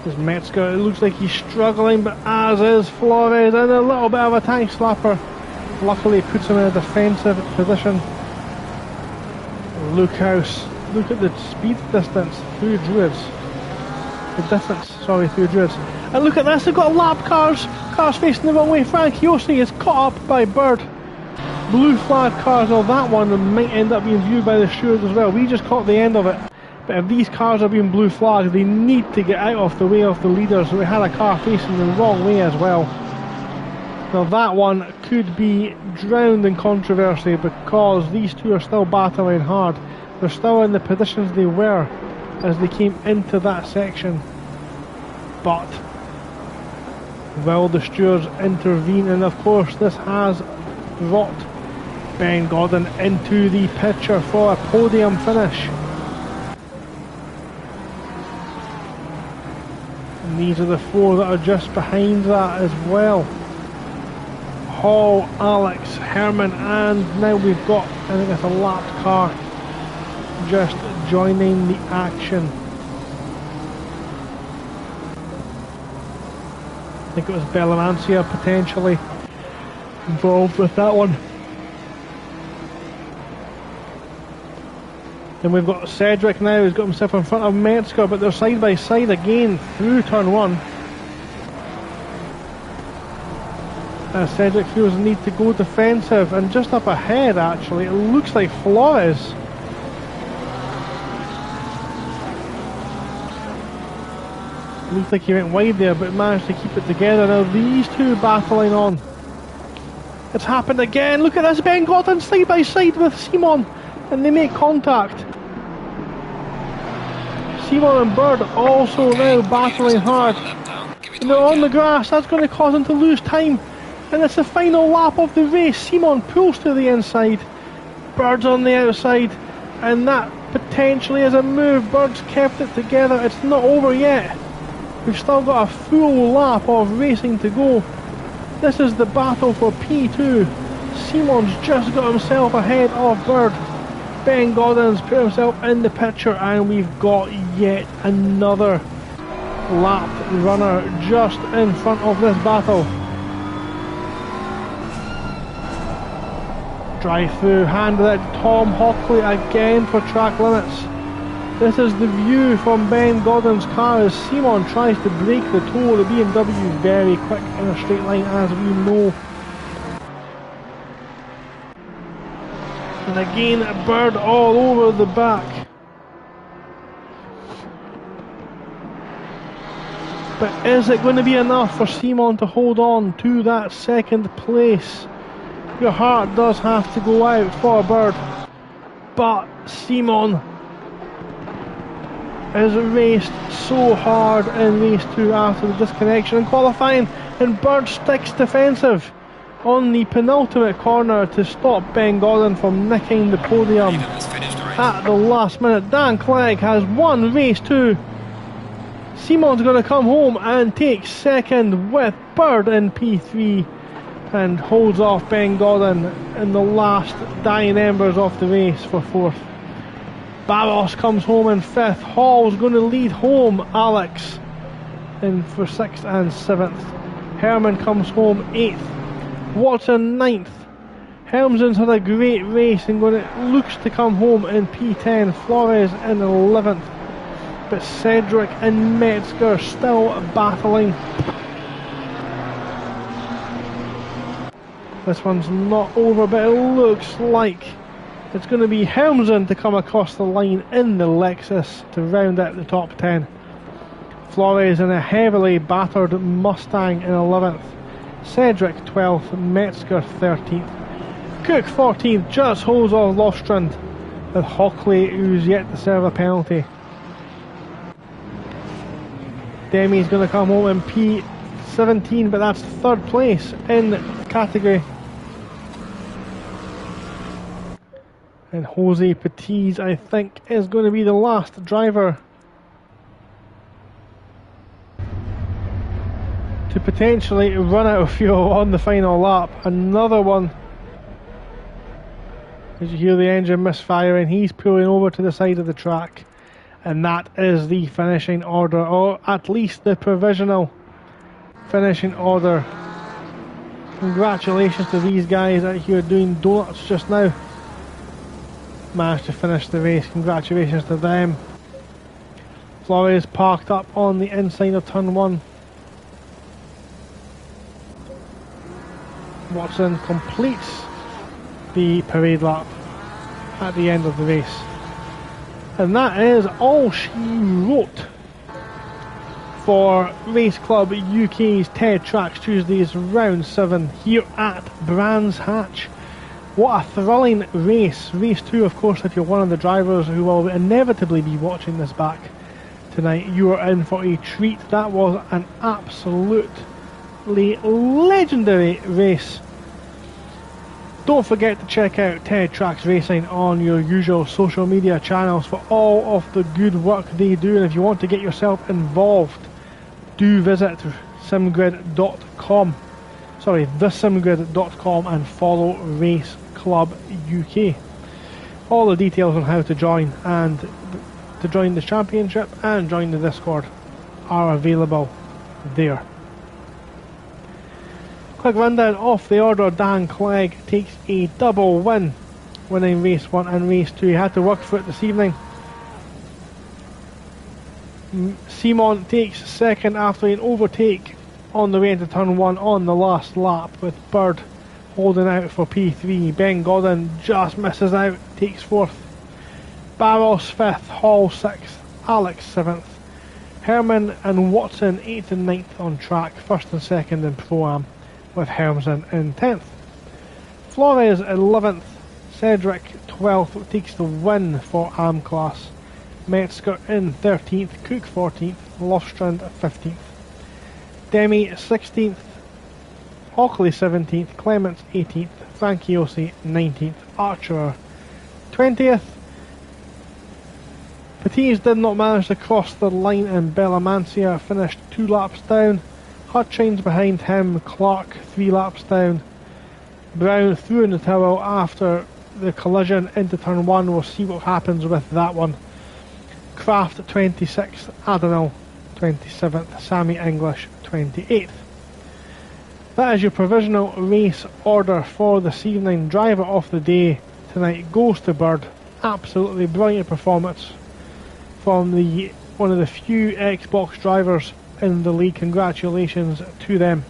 There's Metzger, it looks like he's struggling, but as is Flores, and a little bit of a tank slapper. Luckily puts him in a defensive position. Lukehouse, look at the speed distance through Druids. The difference, sorry, through Druids. And look at this, they've got lap cars facing the wrong way. Frank Yossi is caught up by Bird. Blue flag cars, well that one might end up being viewed by the stewards as well. We just caught the end of it. But if these cars are being blue flagged, they need to get out of the way of the leaders. So we had a car facing the wrong way as well. Now that one could be drowned in controversy because these two are still battling hard. They're still in the positions they were as they came into that section. But will the stewards intervene? And of course this has brought Ben Gordon into the picture for a podium finish. And these are the four that are just behind that as well. Hall, Alex, Herman, and now we've got, I think it's a lapped car just joining the action. I think it was Bellamancia potentially involved with that one. Then we've got Cedric now, who's got himself in front of Metzger, but they're side by side again through turn 1. As Cedric feels the need to go defensive, and just up ahead actually, it looks like Flores. Looks like he went wide there, but managed to keep it together. Now these two battling on. It's happened again. Look at this. Ben Gordon side by side with Simon, and they make contact. Simon and Bird also now battling hard. And they're on the grass. That's going to cause them to lose time. And it's the final lap of the race. Simon pulls to the inside. Bird's on the outside. And that potentially is a move. Bird's kept it together. It's not over yet. We've still got a full lap of racing to go. This is the battle for P2. Simon's just got himself ahead of Bird. Ben Godden's put himself in the picture, and we've got yet another lapped runner just in front of this battle. Drive through, handed it to Tom Hockley again for track limits. This is the view from Ben Godden's car as Simon tries to break the toe of the BMW. Very quick in a straight line, as we know. And again, a Bird all over the back. But is it going to be enough for Simon to hold on to that second place? Your heart does have to go out for Bird. But Simon has raced so hard in race 2 after the disconnection and qualifying, and Bird sticks defensive on the penultimate corner to stop Ben Gordon from nicking the podium at the last minute. Dan Clegg has won race 2. Simon's going to come home and take second with Bird in P3 and holds off Ben Gordon in the last dying embers of the race for 4th. Barros comes home in 5th. Hall's going to lead home Alex in for 6th and 7th. Herman comes home 8th. Watson 9th. Helmsen's had a great race and looks to come home in P10. Flores in 11th. But Cedric and Metzger still battling. This one's not over, but it looks like it's going to be Helmsen to come across the line in the Lexus to round out the top 10. Flores in a heavily battered Mustang in 11th. Cedric 12th, Metzger 13th. Cook 14th, just holds off Lostrand, with Hockley, who's yet to serve a penalty. Demi's going to come home in P17, but that's 3rd place in the category. And Jose Patiz, I think, is going to be the last driver to potentially run out of fuel on the final lap. Another one. As you hear the engine misfiring, he's pulling over to the side of the track. And that is the finishing order, or at least the provisional finishing order. Congratulations to these guys out here doing donuts just now. Managed to finish the race. Congratulations to them. Flores parked up on the inside of turn 1. Watson completes the parade lap at the end of the race. And that is all she wrote for Race Club UK's TED Trax Tuesdays round 7 here at Brands Hatch. What a thrilling race. Race 2, of course, if you're one of the drivers who will inevitably be watching this back tonight, you are in for a treat. That was an absolutely legendary race. Don't forget to check out TED Trax Racing on your usual social media channels for all of the good work they do. And if you want to get yourself involved, do visit simgrid.com. Sorry, thesimgrid.com and follow Race Club UK. All the details on how to join and to join the championship and join the Discord are available there. Quick rundown off the order. Dan Clegg takes a double win, winning race 1 and race 2. He had to work for it this evening. Simon takes second after an overtake on the way into turn 1 on the last lap, with Bird holding out for P3. Ben Godden just misses out, takes 4th. Barros 5th, Hall 6th, Alex 7th. Herman and Watson 8th and 9th on track, 1st and 2nd in Pro-Am, with Hermsen in 10th. Flores 11th, Cedric 12th, takes the win for Am class. Metzger in 13th, Cook 14th, Lostrand 15th. Demi 16th, Hockley 17th, Clements 18th, Franciosi 19th, Archer 20th. Patiz did not manage to cross the line, and Bellamancia finished 2 laps down. Hutchins behind him, Clark 3 laps down. Brown threw in the towel after the collision into turn 1. We'll see what happens with that one. Kraft 26th, Adenal 27th, Sammy English 28th. That is your provisional race order for this evening. Driver of the day tonight goes to Bird. Absolutely brilliant performance from one of the few Xbox drivers in the league. Congratulations to them.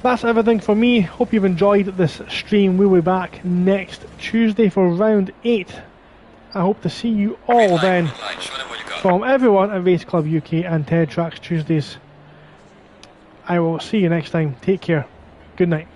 That's everything for me. Hope you've enjoyed this stream. We'll be back next Tuesday for round 8. I hope to see you all then. From everyone at Race Club UK and Ted Trax Tuesdays, I will see you next time. Take care. Good night.